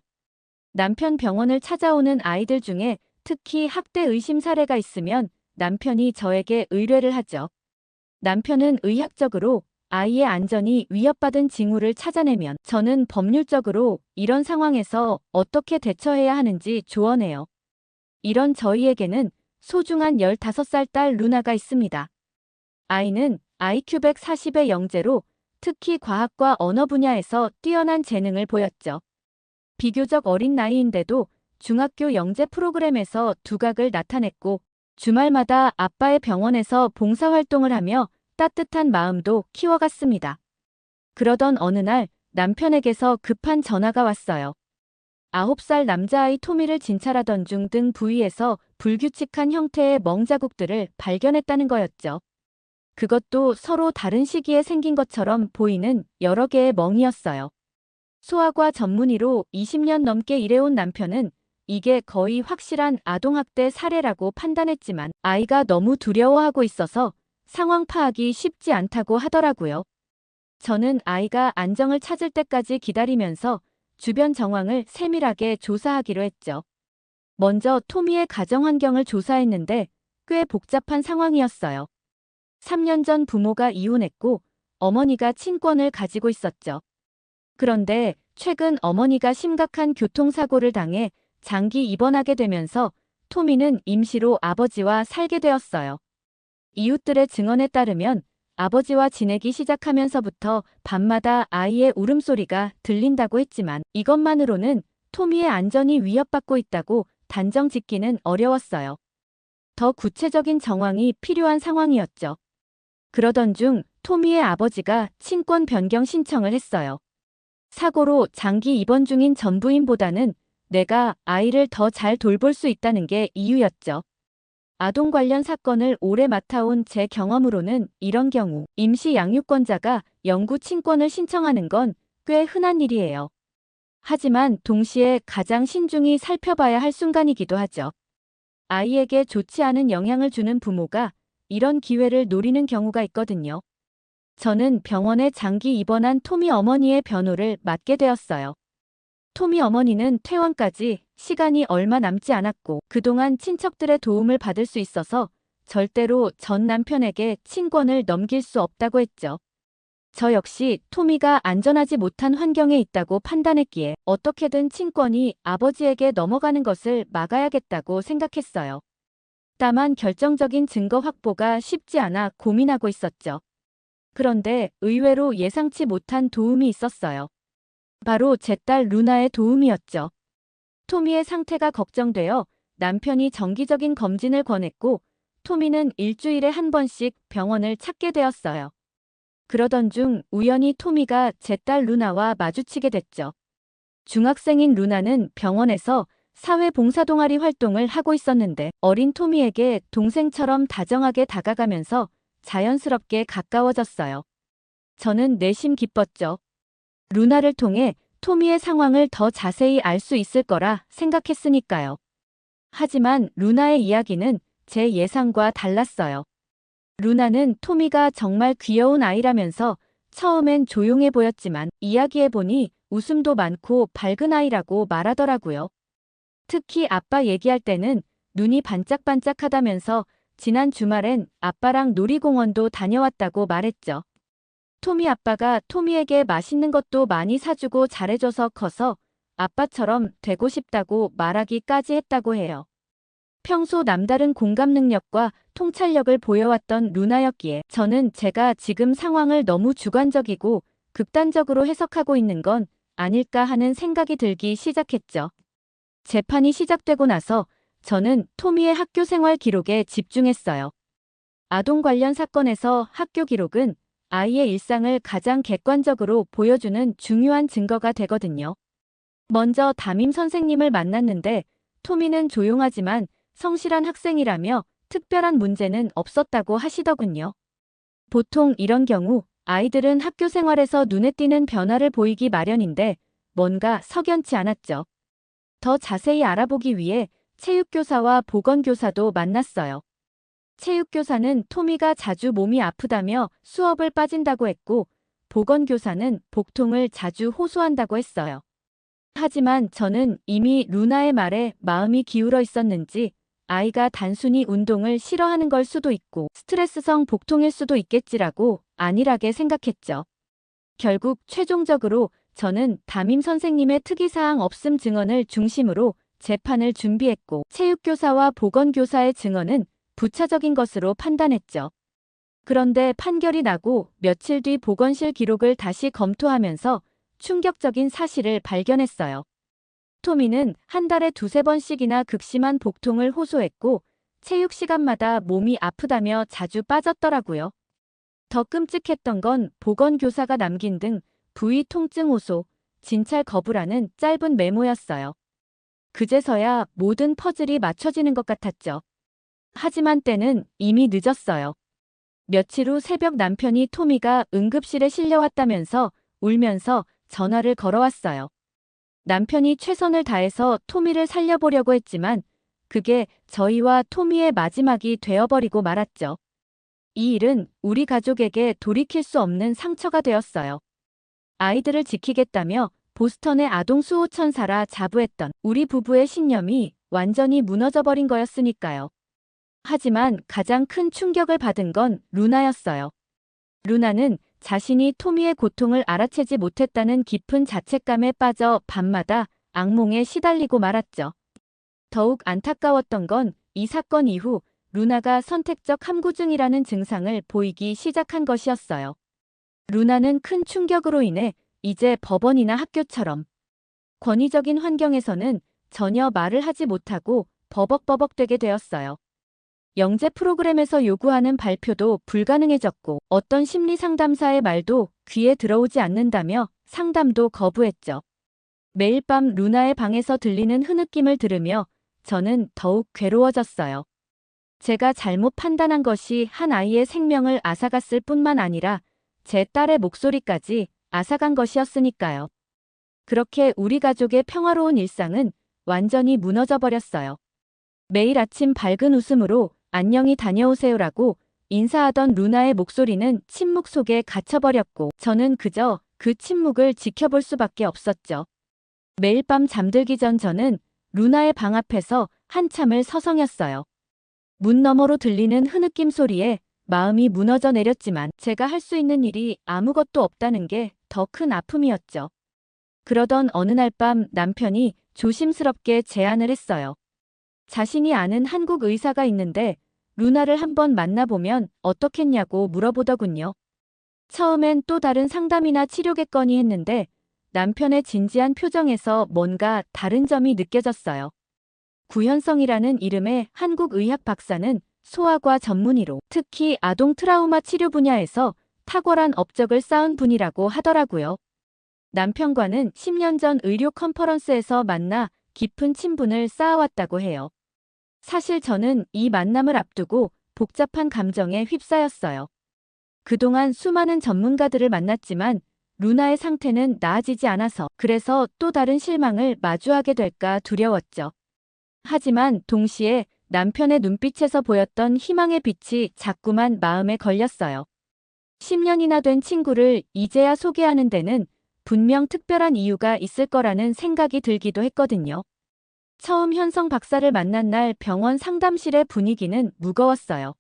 남편 병원을 찾아오는 아이들 중에 특히 학대 의심 사례가 있으면 남편이 저에게 의뢰를 하죠. 남편은 의학적으로 아이의 안전이 위협받은 징후를 찾아내면 저는 법률적으로 이런 상황에서 어떻게 대처해야 하는지 조언해요. 이런 저희에게는 소중한 15살 딸 루나가 있습니다. 아이는 IQ 140의 영재로 특히 과학과 언어 분야에서 뛰어난 재능을 보였죠. 비교적 어린 나이인데도 중학교 영재 프로그램에서 두각을 나타냈고 주말마다 아빠의 병원에서 봉사활동을 하며 따뜻한 마음도 키워갔습니다. 그러던 어느 날 남편에게서 급한 전화가 왔어요. 9살 남자아이 토미를 진찰하던 중 등 부위에서 불규칙한 형태의 멍자국들을 발견했다는 거였죠. 그것도 서로 다른 시기에 생긴 것처럼 보이는 여러 개의 멍이었어요. 소아과 전문의로 20년 넘게 일해온 남편은 이게 거의 확실한 아동학대 사례라고 판단했지만 아이가 너무 두려워하고 있어서 상황 파악이 쉽지 않다고 하더라고요. 저는 아이가 안정을 찾을 때까지 기다리면서 주변 정황을 세밀하게 조사하기로 했죠. 먼저 토미의 가정 환경을 조사했는데 꽤 복잡한 상황이었어요. 3년 전 부모가 이혼했고 어머니가 친권을 가지고 있었죠. 그런데 최근 어머니가 심각한 교통사고를 당해 장기 입원하게 되면서 토미는 임시로 아버지와 살게 되었어요. 이웃들의 증언에 따르면 아버지와 지내기 시작하면서부터 밤마다 아이의 울음소리가 들린다고 했지만 이것만으로는 토미의 안전이 위협받고 있다고 단정 짓기는 어려웠어요. 더 구체적인 정황이 필요한 상황이었죠. 그러던 중 토미의 아버지가 친권 변경 신청을 했어요. 사고로 장기 입원 중인 전부인보다는 내가 아이를 더 잘 돌볼 수 있다는 게 이유였죠. 아동 관련 사건을 오래 맡아온 제 경험으로는 이런 경우 임시 양육권자가 영구 친권을 신청하는 건 꽤 흔한 일이에요. 하지만 동시에 가장 신중히 살펴봐야 할 순간이기도 하죠. 아이에게 좋지 않은 영향을 주는 부모가 이런 기회를 노리는 경우가 있거든요. 저는 병원에 장기 입원한 토미 어머니의 변호를 맡게 되었어요. 토미 어머니는 퇴원까지 시간이 얼마 남지 않았고 그동안 친척들의 도움을 받을 수 있어서 절대로 전 남편에게 친권을 넘길 수 없다고 했죠. 저 역시 토미가 안전하지 못한 환경에 있다고 판단했기에 어떻게든 친권이 아버지에게 넘어가는 것을 막아야겠다고 생각했어요. 다만 결정적인 증거 확보가 쉽지 않아 고민하고 있었죠. 그런데 의외로 예상치 못한 도움이 있었어요. 바로 제 딸 루나의 도움이었죠. 토미의 상태가 걱정되어 남편이 정기적인 검진을 권했고 토미는 일주일에 한 번씩 병원을 찾게 되었어요. 그러던 중 우연히 토미가 제 딸 루나와 마주치게 됐죠. 중학생인 루나는 병원에서 사회봉사 동아리 활동을 하고 있었는데 어린 토미에게 동생처럼 다정하게 다가가면서 자연스럽게 가까워졌어요. 저는 내심 기뻤죠. 루나를 통해 토미의 상황을 더 자세히 알 수 있을 거라 생각했으니까요. 하지만 루나의 이야기는 제 예상과 달랐어요. 루나는 토미가 정말 귀여운 아이라면서 처음엔 조용해 보였지만 이야기해보니 웃음도 많고 밝은 아이라고 말하더라고요. 특히 아빠 얘기할 때는 눈이 반짝반짝하다면서 지난 주말엔 아빠랑 놀이공원도 다녀왔다고 말했죠. 토미 아빠가 토미에게 맛있는 것도 많이 사주고 잘해줘서 커서 아빠처럼 되고 싶다고 말하기까지 했다고 해요. 평소 남다른 공감 능력과 통찰력을 보여왔던 루나였기에 저는 제가 지금 상황을 너무 주관적이고 극단적으로 해석하고 있는 건 아닐까 하는 생각이 들기 시작했죠. 재판이 시작되고 나서 저는 토미의 학교 생활 기록에 집중했어요. 아동 관련 사건에서 학교 기록은 아이의 일상을 가장 객관적으로 보여주는 중요한 증거가 되거든요. 먼저 담임 선생님을 만났는데 토미는 조용하지만 성실한 학생이라며 특별한 문제는 없었다고 하시더군요. 보통 이런 경우 아이들은 학교 생활에서 눈에 띄는 변화를 보이기 마련인데 뭔가 석연치 않았죠. 더 자세히 알아보기 위해 체육교사와 보건교사도 만났어요. 체육교사는 토미가 자주 몸이 아프다며 수업을 빠진다고 했고 보건교사는 복통을 자주 호소한다고 했어요. 하지만 저는 이미 루나의 말에 마음이 기울어 있었는지 아이가 단순히 운동을 싫어하는 걸 수도 있고 스트레스성 복통일 수도 있겠지라고 안일하게 생각했죠. 결국 최종적으로 저는 담임 선생님의 특이사항 없음 증언을 중심으로 재판을 준비했고 체육교사와 보건교사의 증언은 부차적인 것으로 판단했죠. 그런데 판결이 나고 며칠 뒤 보건실 기록을 다시 검토하면서 충격적인 사실을 발견했어요. 토미는 한 달에 두세 번씩이나 극심한 복통을 호소했고 체육 시간마다 몸이 아프다며 자주 빠졌더라고요. 더 끔찍했던 건 보건교사가 남긴 등 부위 통증 호소, 진찰 거부라는 짧은 메모였어요. 그제서야 모든 퍼즐이 맞춰지는 것 같았죠. 하지만 때는 이미 늦었어요. 며칠 후 새벽 남편이 토미가 응급실에 실려왔다면서 울면서 전화를 걸어왔어요. 남편이 최선을 다해서 토미를 살려보려고 했지만 그게 저희와 토미의 마지막이 되어버리고 말았죠. 이 일은 우리 가족에게 돌이킬 수 없는 상처가 되었어요. 아이들을 지키겠다며 보스턴의 아동 수호 천사라 자부했던 우리 부부의 신념이 완전히 무너져버린 거였으니까요. 하지만 가장 큰 충격을 받은 건 루나였어요. 루나는 자신이 토미의 고통을 알아채지 못했다는 깊은 자책감에 빠져 밤마다 악몽에 시달리고 말았죠. 더욱 안타까웠던 건 이 사건 이후 루나가 선택적 함구증이라는 증상을 보이기 시작한 것이었어요. 루나는 큰 충격으로 인해 이제 법원이나 학교처럼 권위적인 환경에서는 전혀 말을 하지 못하고 버벅버벅대게 되었어요. 영재 프로그램에서 요구하는 발표도 불가능해졌고 어떤 심리 상담사의 말도 귀에 들어오지 않는다며 상담도 거부했죠. 매일 밤 루나의 방에서 들리는 흐느낌을 들으며 저는 더욱 괴로워졌어요. 제가 잘못 판단한 것이 한 아이의 생명을 앗아갔을 뿐만 아니라 제 딸의 목소리까지 앗아간 것이었으니까요. 그렇게 우리 가족의 평화로운 일상은 완전히 무너져 버렸어요. 매일 아침 밝은 웃음으로 안녕히 다녀오세요라고 인사하던 루나의 목소리는 침묵 속에 갇혀버렸고 저는 그저 그 침묵을 지켜볼 수밖에 없었죠. 매일 밤 잠들기 전 저는 루나의 방 앞에서 한참을 서성였어요. 문 너머로 들리는 흐느낌 소리에 마음이 무너져 내렸지만 제가 할 수 있는 일이 아무것도 없다는 게 더 큰 아픔이었죠. 그러던 어느 날 밤 남편이 조심스럽게 제안을 했어요. 자신이 아는 한국 의사가 있는데 루나를 한번 만나보면 어떻겠냐고 물어보더군요. 처음엔 또 다른 상담이나 치료겠거니 했는데 남편의 진지한 표정에서 뭔가 다른 점이 느껴졌어요. 구현성이라는 이름의 한국 의학 박사는 소아과 전문의로 특히 아동 트라우마 치료 분야에서 탁월한 업적을 쌓은 분이라고 하더라고요. 남편과는 10년 전 의료 컨퍼런스에서 만나 깊은 친분을 쌓아왔다고 해요. 사실 저는 이 만남을 앞두고 복잡한 감정에 휩싸였어요. 그동안 수많은 전문가들을 만났지만 루나의 상태는 나아지지 않아서 그래서 또 다른 실망을 마주하게 될까 두려웠죠. 하지만 동시에 남편의 눈빛에서 보였던 희망의 빛이 자꾸만 마음에 걸렸어요. 10년이나 된 친구를 이제야 소개하는 데는 분명 특별한 이유가 있을 거라는 생각이 들기도 했거든요. 처음 현성 박사를 만난 날 병원 상담실의 분위기는 무거웠어요.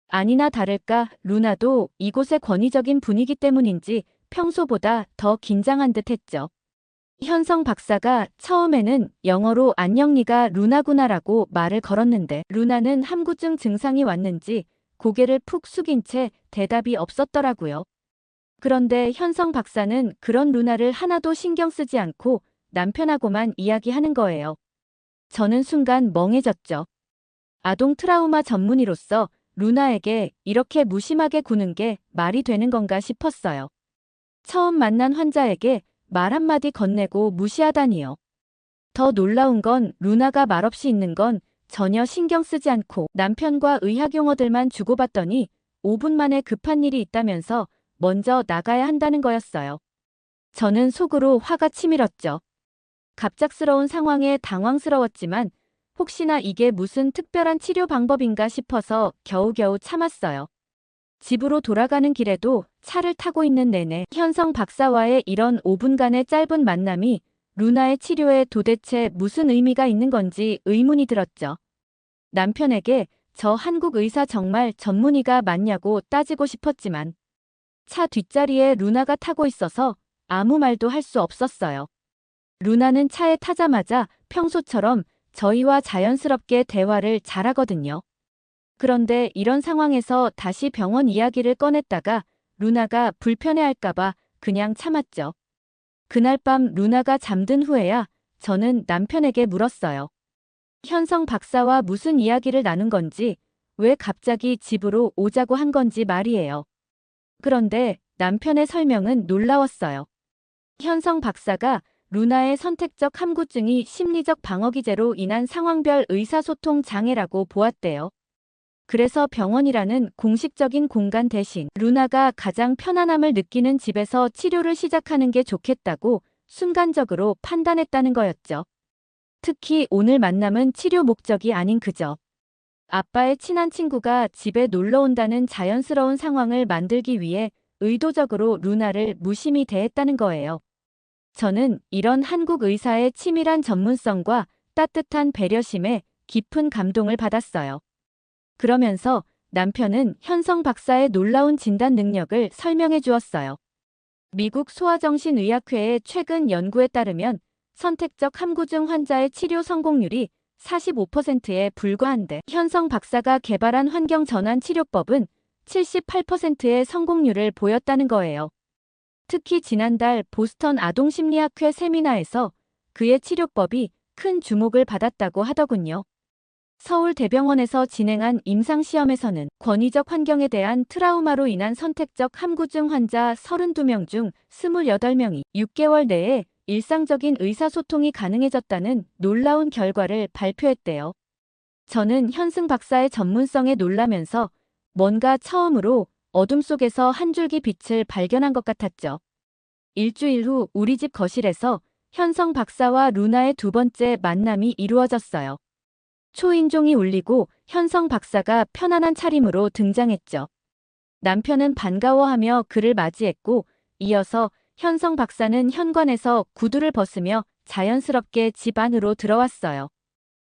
아니나 다를까 루나도 이곳의 권위적인 분위기 때문인지 평소보다 더 긴장한 듯 했죠. 현성 박사가 처음에는 영어로 안녕 네가 루나구나라고 말을 걸었는데 루나는 함구증 증상이 왔는지 고개를 푹 숙인 채 대답이 없었더라고요. 그런데 현성 박사는 그런 루나를 하나도 신경 쓰지 않고 남편하고만 이야기하는 거예요. 저는 순간 멍해졌죠. 아동 트라우마 전문의로서 루나에게 이렇게 무심하게 구는 게 말이 되는 건가 싶었어요. 처음 만난 환자에게 말 한마디 건네고 무시하다니요. 더 놀라운 건 루나가 말없이 있는 건 전혀 신경 쓰지 않고 남편과 의학 용어들만 주고받더니 5분 만에 급한 일이 있다면서 먼저 나가야 한다는 거였어요. 저는 속으로 화가 치밀었죠. 갑작스러운 상황에 당황스러웠지만 혹시나 이게 무슨 특별한 치료 방법인가 싶어서 겨우겨우 참았어요. 집으로 돌아가는 길에도 차를 타고 있는 내내 현성 박사와의 이런 5분간의 짧은 만남이 루나의 치료에 도대체 무슨 의미가 있는 건지 의문이 들었죠. 남편에게 저 한국 의사 정말 전문의가 맞냐고 따지고 싶었지만 차 뒷자리에 루나가 타고 있어서 아무 말도 할 수 없었어요. 루나는 차에 타자마자 평소처럼 저희와 자연스럽게 대화를 잘하거든요. 그런데 이런 상황에서 다시 병원 이야기를 꺼냈다가 루나가 불편해할까봐 그냥 참았죠. 그날 밤 루나가 잠든 후에야 저는 남편에게 물었어요. 현성 박사와 무슨 이야기를 나눈 건지, 왜 갑자기 집으로 오자고 한 건지 말이에요. 그런데 남편의 설명은 놀라웠어요. 현성 박사가 루나의 선택적 함구증이 심리적 방어기제로 인한 상황별 의사소통 장애라고 보았대요. 그래서 병원이라는 공식적인 공간 대신 루나가 가장 편안함을 느끼는 집에서 치료를 시작하는 게 좋겠다고 순간적으로 판단했다는 거였죠. 특히 오늘 만남은 치료 목적이 아닌 그저 아빠의 친한 친구가 집에 놀러 온다는 자연스러운 상황을 만들기 위해 의도적으로 루나를 무심히 대했다는 거예요. 저는 이런 한국 의사의 치밀한 전문성과 따뜻한 배려심에 깊은 감동을 받았어요. 그러면서 남편은 현성 박사의 놀라운 진단 능력을 설명해 주었어요. 미국 소아정신의학회의 최근 연구에 따르면 선택적 함구증 환자의 치료 성공률이 45%에 불과한데 현성 박사가 개발한 환경 전환 치료법은 78%의 성공률을 보였다는 거예요. 특히 지난달 보스턴 아동심리학회 세미나에서 그의 치료법이 큰 주목을 받았다고 하더군요. 서울대병원에서 진행한 임상시험에서는 권위적 환경에 대한 트라우마로 인한 선택적 함구증 환자 32명 중 28명이 6개월 내에 일상적인 의사소통이 가능해졌다는 놀라운 결과를 발표했대요. 저는 현승 박사의 전문성에 놀라면서 뭔가 처음으로 어둠 속에서 한 줄기 빛을 발견한 것 같았죠. 일주일 후 우리 집 거실에서 현성 박사와 루나의 두 번째 만남이 이루어졌어요. 초인종이 울리고 현성 박사가 편안한 차림으로 등장했죠. 남편은 반가워하며 그를 맞이했고 이어서 현성 박사는 현관에서 구두를 벗으며 자연스럽게 집 안으로 들어왔어요.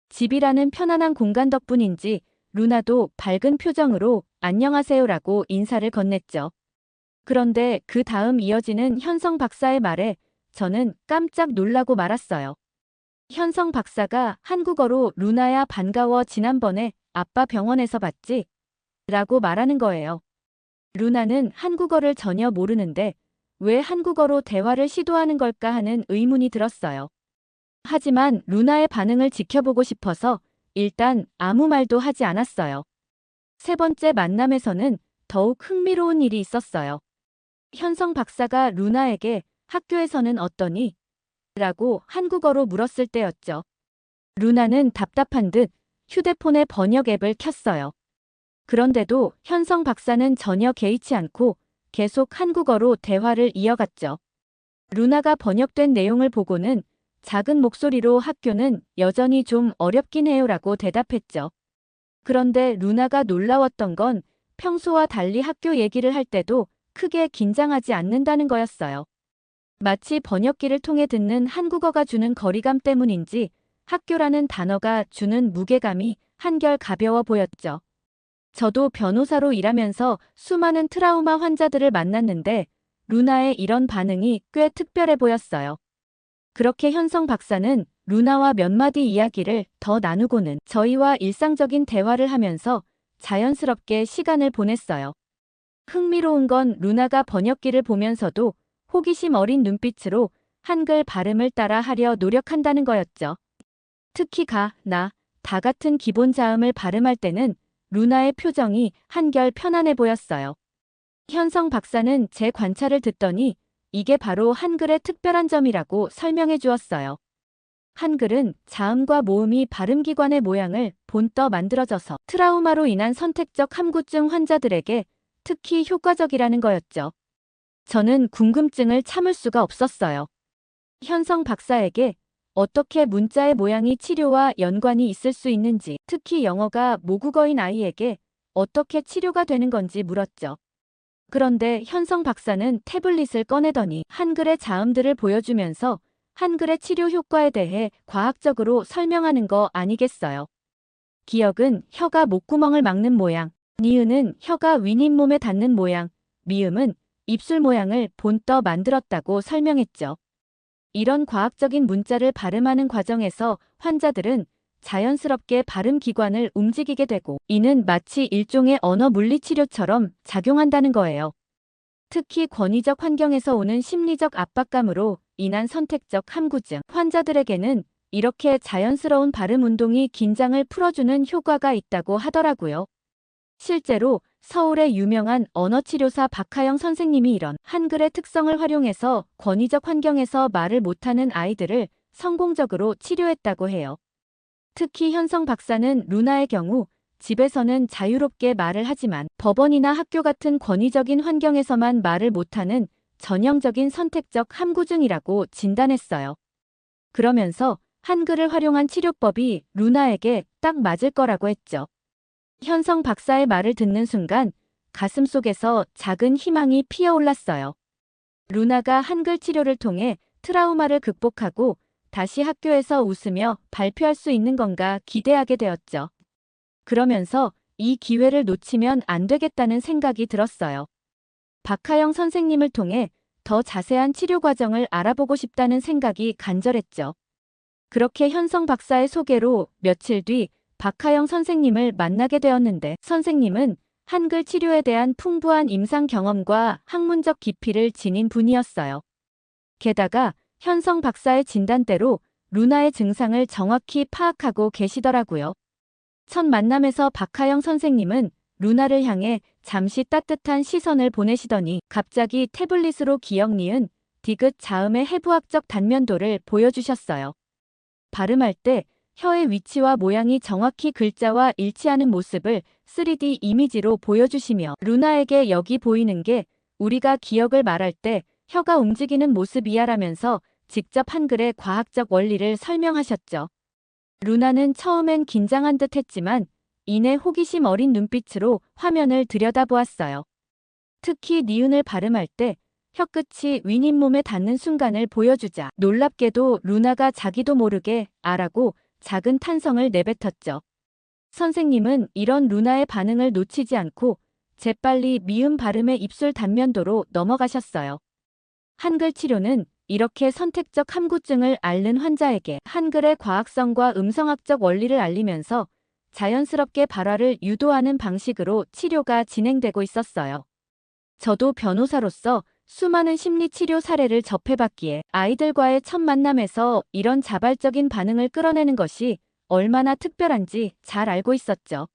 집이라는 편안한 공간 덕분인지 루나도 밝은 표정으로 안녕하세요라고 인사를 건넸죠. 그런데 그 다음 이어지는 현성 박사의 말에 저는 깜짝 놀라고 말았어요. 현성 박사가 한국어로 루나야 반가워 지난번에 아빠 병원에서 봤지? 라고 말하는 거예요. 루나는 한국어를 전혀 모르는데 왜 한국어로 대화를 시도하는 걸까 하는 의문이 들었어요. 하지만 루나의 반응을 지켜보고 싶어서 일단 아무 말도 하지 않았어요. 세 번째 만남에서는 더욱 흥미로운 일이 있었어요. 현성 박사가 루나에게 학교에서는 어떠니? 라고 한국어로 물었을 때였죠. 루나는 답답한 듯 휴대폰의 번역 앱을 켰어요. 그런데도 현성 박사는 전혀 개의치 않고 계속 한국어로 대화를 이어갔죠. 루나가 번역된 내용을 보고는 작은 목소리로 학교는 여전히 좀 어렵긴 해요라고 대답했죠. 그런데 루나가 놀라웠던 건 평소와 달리 학교 얘기를 할 때도 크게 긴장하지 않는다는 거였어요. 마치 번역기를 통해 듣는 한국어가 주는 거리감 때문인지 학교라는 단어가 주는 무게감이 한결 가벼워 보였죠. 저도 변호사로 일하면서 수많은 트라우마 환자들을 만났는데 루나의 이런 반응이 꽤 특별해 보였어요. 그렇게 현성 박사는 루나와 몇 마디 이야기를 더 나누고는 저희와 일상적인 대화를 하면서 자연스럽게 시간을 보냈어요. 흥미로운 건 루나가 번역기를 보면서도 호기심 어린 눈빛으로 한글 발음을 따라 하려 노력한다는 거였죠. 특히 가, 나, 다 같은 기본 자음을 발음할 때는 루나의 표정이 한결 편안해 보였어요. 현성 박사는 제 관찰을 듣더니 이게 바로 한글의 특별한 점이라고 설명해 주었어요. 한글은 자음과 모음이 발음기관의 모양을 본떠 만들어져서 트라우마로 인한 선택적 함구증 환자들에게 특히 효과적이라는 거였죠. 저는 궁금증을 참을 수가 없었어요. 현성 박사에게 어떻게 문자의 모양이 치료와 연관이 있을 수 있는지, 특히 영어가 모국어인 아이에게 어떻게 치료가 되는 건지 물었죠. 그런데 현성 박사는 태블릿을 꺼내더니 한글의 자음들을 보여주면서 한글의 치료 효과에 대해 과학적으로 설명하는 거 아니겠어요. 기역은 혀가 목구멍을 막는 모양, 니은은 혀가 윗잇몸에 닿는 모양, 미음은 입술 모양을 본떠 만들었다고 설명했죠. 이런 과학적인 문자를 발음하는 과정에서 환자들은 자연스럽게 발음 기관을 움직이게 되고 이는 마치 일종의 언어 물리치료처럼 작용한다는 거예요. 특히 권위적 환경에서 오는 심리적 압박감으로 인한 선택적 함구증 환자들에게는 이렇게 자연스러운 발음 운동이 긴장을 풀어주는 효과가 있다고 하더라고요. 실제로 서울의 유명한 언어치료사 박하영 선생님이 이런 한글의 특성을 활용해서 권위적 환경에서 말을 못하는 아이들을 성공적으로 치료했다고 해요. 특히 현성 박사는 루나의 경우 집에서는 자유롭게 말을 하지만 법원이나 학교 같은 권위적인 환경에서만 말을 못하는 전형적인 선택적 함구증이라고 진단했어요. 그러면서 한글을 활용한 치료법이 루나에게 딱 맞을 거라고 했죠. 현성 박사의 말을 듣는 순간 가슴속에서 작은 희망이 피어올랐어요. 루나가 한글 치료를 통해 트라우마를 극복하고 다시 학교에서 웃으며 발표할 수 있는 건가 기대하게 되었죠. 그러면서 이 기회를 놓치면 안 되겠다는 생각이 들었어요. 박하영 선생님을 통해 더 자세한 치료 과정을 알아보고 싶다는 생각이 간절했죠. 그렇게 현성 박사의 소개로 며칠 뒤 박하영 선생님을 만나게 되었는데 선생님은 한글 치료에 대한 풍부한 임상 경험과 학문적 깊이를 지닌 분이었어요. 게다가 현성 박사의 진단대로 루나의 증상을 정확히 파악하고 계시더라고요. 첫 만남에서 박하영 선생님은 루나를 향해 잠시 따뜻한 시선을 보내시더니 갑자기 태블릿으로 기억 니은 디귿 자음의 해부학적 단면도를 보여주셨어요. 발음할 때 혀의 위치와 모양이 정확히 글자와 일치하는 모습을 3D 이미지로 보여주시며 루나에게 여기 보이는 게 우리가 기억을 말할 때 혀가 움직이는 모습이야라면서 직접 한글의 과학적 원리를 설명하셨죠. 루나는 처음엔 긴장한 듯 했지만 이내 호기심 어린 눈빛으로 화면을 들여다보았어요. 특히 니은을 발음할 때 혀끝이 윗잇몸에 닿는 순간을 보여주자 놀랍게도 루나가 자기도 모르게 아라고 작은 탄성을 내뱉었죠. 선생님은 이런 루나의 반응을 놓치지 않고 재빨리 미음 발음의 입술 단면도로 넘어가셨어요. 한글 치료는 이렇게 선택적 함구증을 앓는 환자에게 한글의 과학성과 음성학적 원리를 알리면서 자연스럽게 발화를 유도하는 방식으로 치료가 진행되고 있었어요. 저도 변호사로서 수많은 심리치료 사례를 접해봤기에 아이들과의 첫 만남에서 이런 자발적인 반응을 끌어내는 것이 얼마나 특별한지 잘 알고 있었죠.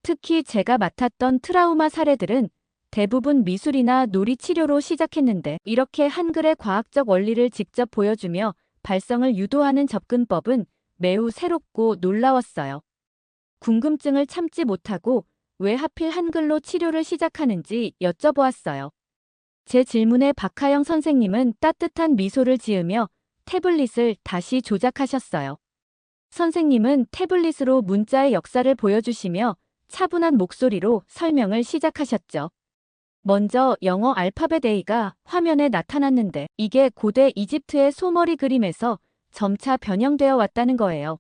특히 제가 맡았던 트라우마 사례들은 대부분 미술이나 놀이 치료로 시작했는데 이렇게 한글의 과학적 원리를 직접 보여주며 발성을 유도하는 접근법은 매우 새롭고 놀라웠어요. 궁금증을 참지 못하고 왜 하필 한글로 치료를 시작하는지 여쭤보았어요. 제 질문에 박하영 선생님은 따뜻한 미소를 지으며 태블릿을 다시 조작하셨어요. 선생님은 태블릿으로 문자의 역사를 보여주시며 차분한 목소리로 설명을 시작하셨죠. 먼저 영어 알파벳 A가 화면에 나타났는데 이게 고대 이집트의 소머리 그림에서 점차 변형되어 왔다는 거예요.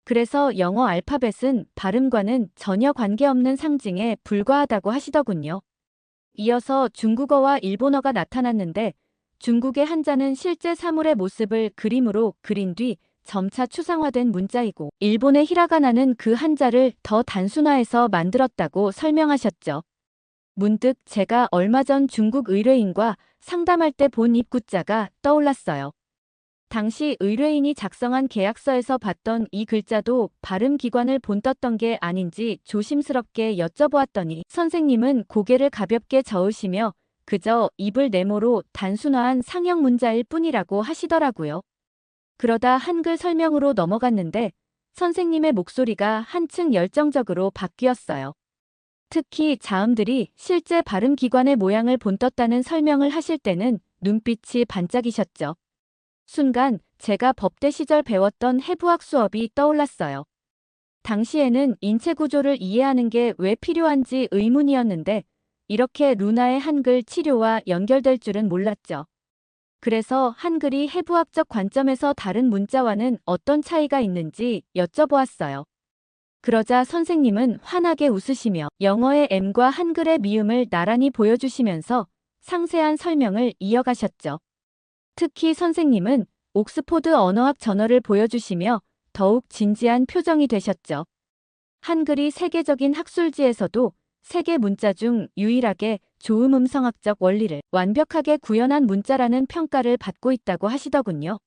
그래서 영어 알파벳은 발음과는 전혀 관계없는 상징에 불과하다고 하시더군요. 이어서 중국어와 일본어가 나타났는데 중국의 한자는 실제 사물의 모습을 그림으로 그린 뒤 점차 추상화된 문자이고 일본의 히라가나는 그 한자를 더 단순화해서 만들었다고 설명하셨죠. 문득 제가 얼마 전 중국 의뢰인과 상담할 때 본 입구자가 떠올랐어요. 당시 의뢰인이 작성한 계약서에서 봤던 이 글자도 발음기관을 본떴던 게 아닌지 조심스럽게 여쭤보았더니 선생님은 고개를 가볍게 저으시며 그저 입을 네모로 단순화한 상형 문자일 뿐이라고 하시더라고요. 그러다 한글 설명으로 넘어갔는데 선생님의 목소리가 한층 열정적으로 바뀌었어요. 특히 자음들이 실제 발음기관의 모양을 본떴다는 설명을 하실 때는 눈빛이 반짝이셨죠. 순간 제가 법대 시절 배웠던 해부학 수업이 떠올랐어요. 당시에는 인체 구조를 이해하는 게 왜 필요한지 의문이었는데 이렇게 루나의 한글 치료와 연결될 줄은 몰랐죠. 그래서 한글이 해부학적 관점에서 다른 문자와는 어떤 차이가 있는지 여쭤보았어요. 그러자 선생님은 환하게 웃으시며 영어의 M과 한글의 미음을 나란히 보여주시면서 상세한 설명을 이어가셨죠. 특히 선생님은 옥스포드 언어학 저널을 보여주시며 더욱 진지한 표정이 되셨죠. 한글이 세계적인 학술지에서도 세계 문자 중 유일하게 조음 음성학적 원리를 완벽하게 구현한 문자라는 평가를 받고 있다고 하시더군요.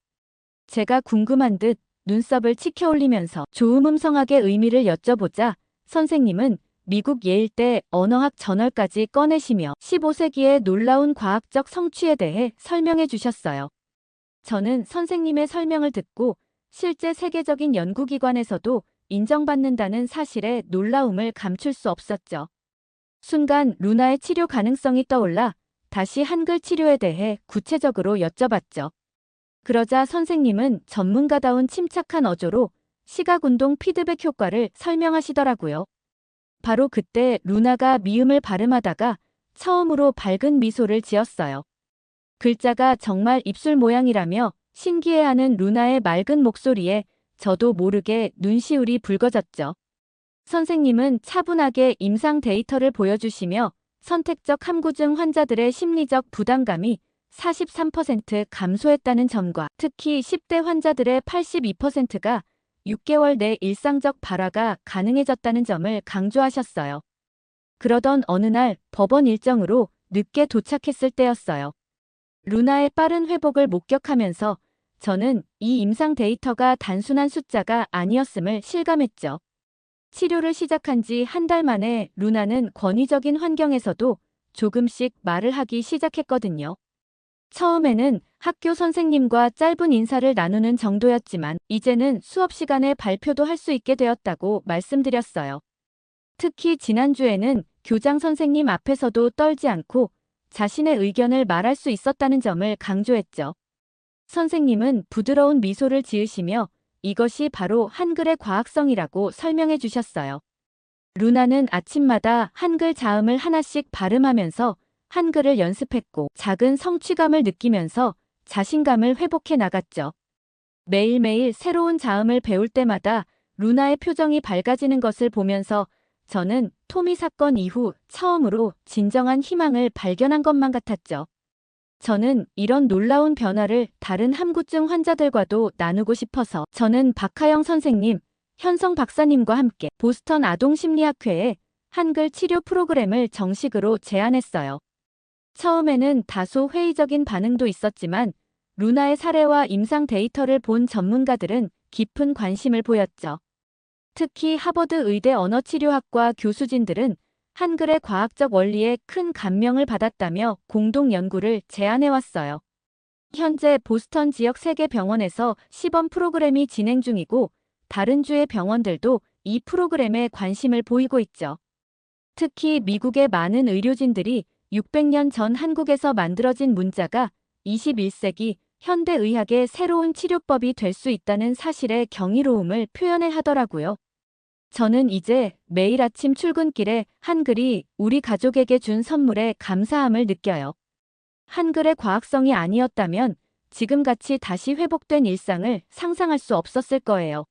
제가 궁금한 듯 눈썹을 치켜 올리면서 조음 음성학의 의미를 여쭤보자 선생님은 미국 예일대 언어학 저널까지 꺼내시며 15세기의 놀라운 과학적 성취에 대해 설명해 주셨어요. 저는 선생님의 설명을 듣고 실제 세계적인 연구기관에서도 인정받는다는 사실에 놀라움을 감출 수 없었죠. 순간 루나의 치료 가능성이 떠올라 다시 한글 치료에 대해 구체적으로 여쭤봤죠. 그러자 선생님은 전문가다운 침착한 어조로 시각운동 피드백 효과를 설명하시더라고요. 바로 그때 루나가 미음을 발음하다가 처음으로 밝은 미소를 지었어요. 글자가 정말 입술 모양이라며 신기해하는 루나의 맑은 목소리에 저도 모르게 눈시울이 붉어졌죠. 선생님은 차분하게 임상 데이터를 보여주시며 선택적 함구증 환자들의 심리적 부담감이 43% 감소했다는 점과 특히 10대 환자들의 82%가 6개월 내 일상적 발화가 가능해졌다는 점을 강조하셨어요. 그러던 어느 날 법원 일정으로 늦게 도착했을 때였어요. 루나의 빠른 회복을 목격하면서 저는 이 임상 데이터가 단순한 숫자가 아니었음을 실감했죠. 치료를 시작한 지 한 달 만에 루나는 권위적인 환경에서도 조금씩 말을 하기 시작했거든요. 처음에는 학교 선생님과 짧은 인사를 나누는 정도였지만 이제는 수업 시간에 발표도 할 수 있게 되었다고 말씀드렸어요. 특히 지난주에는 교장 선생님 앞에서도 떨지 않고 자신의 의견을 말할 수 있었다는 점을 강조했죠. 선생님은 부드러운 미소를 지으시며 이것이 바로 한글의 과학성이라고 설명해 주셨어요. 루나는 아침마다 한글 자음을 하나씩 발음하면서 한글을 연습했고 작은 성취감을 느끼면서 자신감을 회복해 나갔죠. 매일매일 새로운 자음을 배울 때마다 루나의 표정이 밝아지는 것을 보면서 저는 토미 사건 이후 처음으로 진정한 희망을 발견한 것만 같았죠. 저는 이런 놀라운 변화를 다른 함구증 환자들과도 나누고 싶어서 저는 박하영 선생님, 현성 박사님과 함께 보스턴 아동심리학회에 한글 치료 프로그램을 정식으로 제안했어요. 처음에는 다소 회의적인 반응도 있었지만 루나의 사례와 임상 데이터를 본 전문가들은 깊은 관심을 보였죠. 특히 하버드 의대 언어치료학과 교수진들은 한글의 과학적 원리에 큰 감명을 받았다며 공동 연구를 제안해왔어요. 현재 보스턴 지역 3개 병원에서 시범 프로그램이 진행 중이고 다른 주의 병원들도 이 프로그램에 관심을 보이고 있죠. 특히 미국의 많은 의료진들이 600년 전 한국에서 만들어진 문자가 21세기 현대의학의 새로운 치료법이 될 수 있다는 사실에 경이로움을 표현해 하더라고요. 저는 이제 매일 아침 출근길에 한글이 우리 가족에게 준 선물에 감사함을 느껴요. 한글의 과학성이 아니었다면 지금같이 다시 회복된 일상을 상상할 수 없었을 거예요.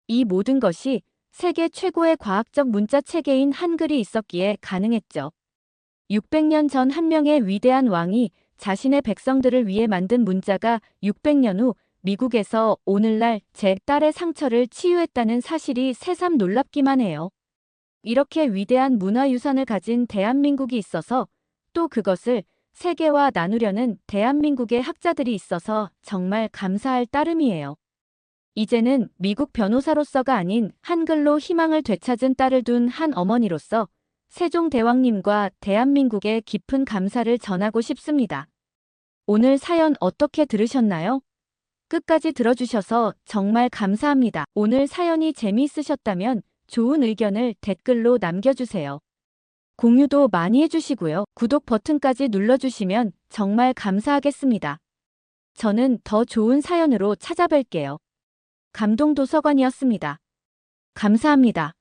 이 모든 것이 세계 최고의 과학적 문자 체계인 한글이 있었기에 가능했죠. 600년 전 한 명의 위대한 왕이 자신의 백성들을 위해 만든 문자가 600년 후 미국에서 오늘날 제 딸의 상처를 치유했다는 사실이 새삼 놀랍기만 해요. 이렇게 위대한 문화유산을 가진 대한민국이 있어서 또 그것을 세계와 나누려는 대한민국의 학자들이 있어서 정말 감사할 따름이에요. 이제는 미국 변호사로서가 아닌 한글로 희망을 되찾은 딸을 둔 한 어머니로서 세종대왕님과 대한민국에 깊은 감사를 전하고 싶습니다. 오늘 사연 어떻게 들으셨나요? 끝까지 들어주셔서 정말 감사합니다. 오늘 사연이 재미있으셨다면 좋은 의견을 댓글로 남겨주세요. 공유도 많이 해주시고요. 구독 버튼까지 눌러주시면 정말 감사하겠습니다. 저는 더 좋은 사연으로 찾아뵐게요. 감동도서관이었습니다. 감사합니다.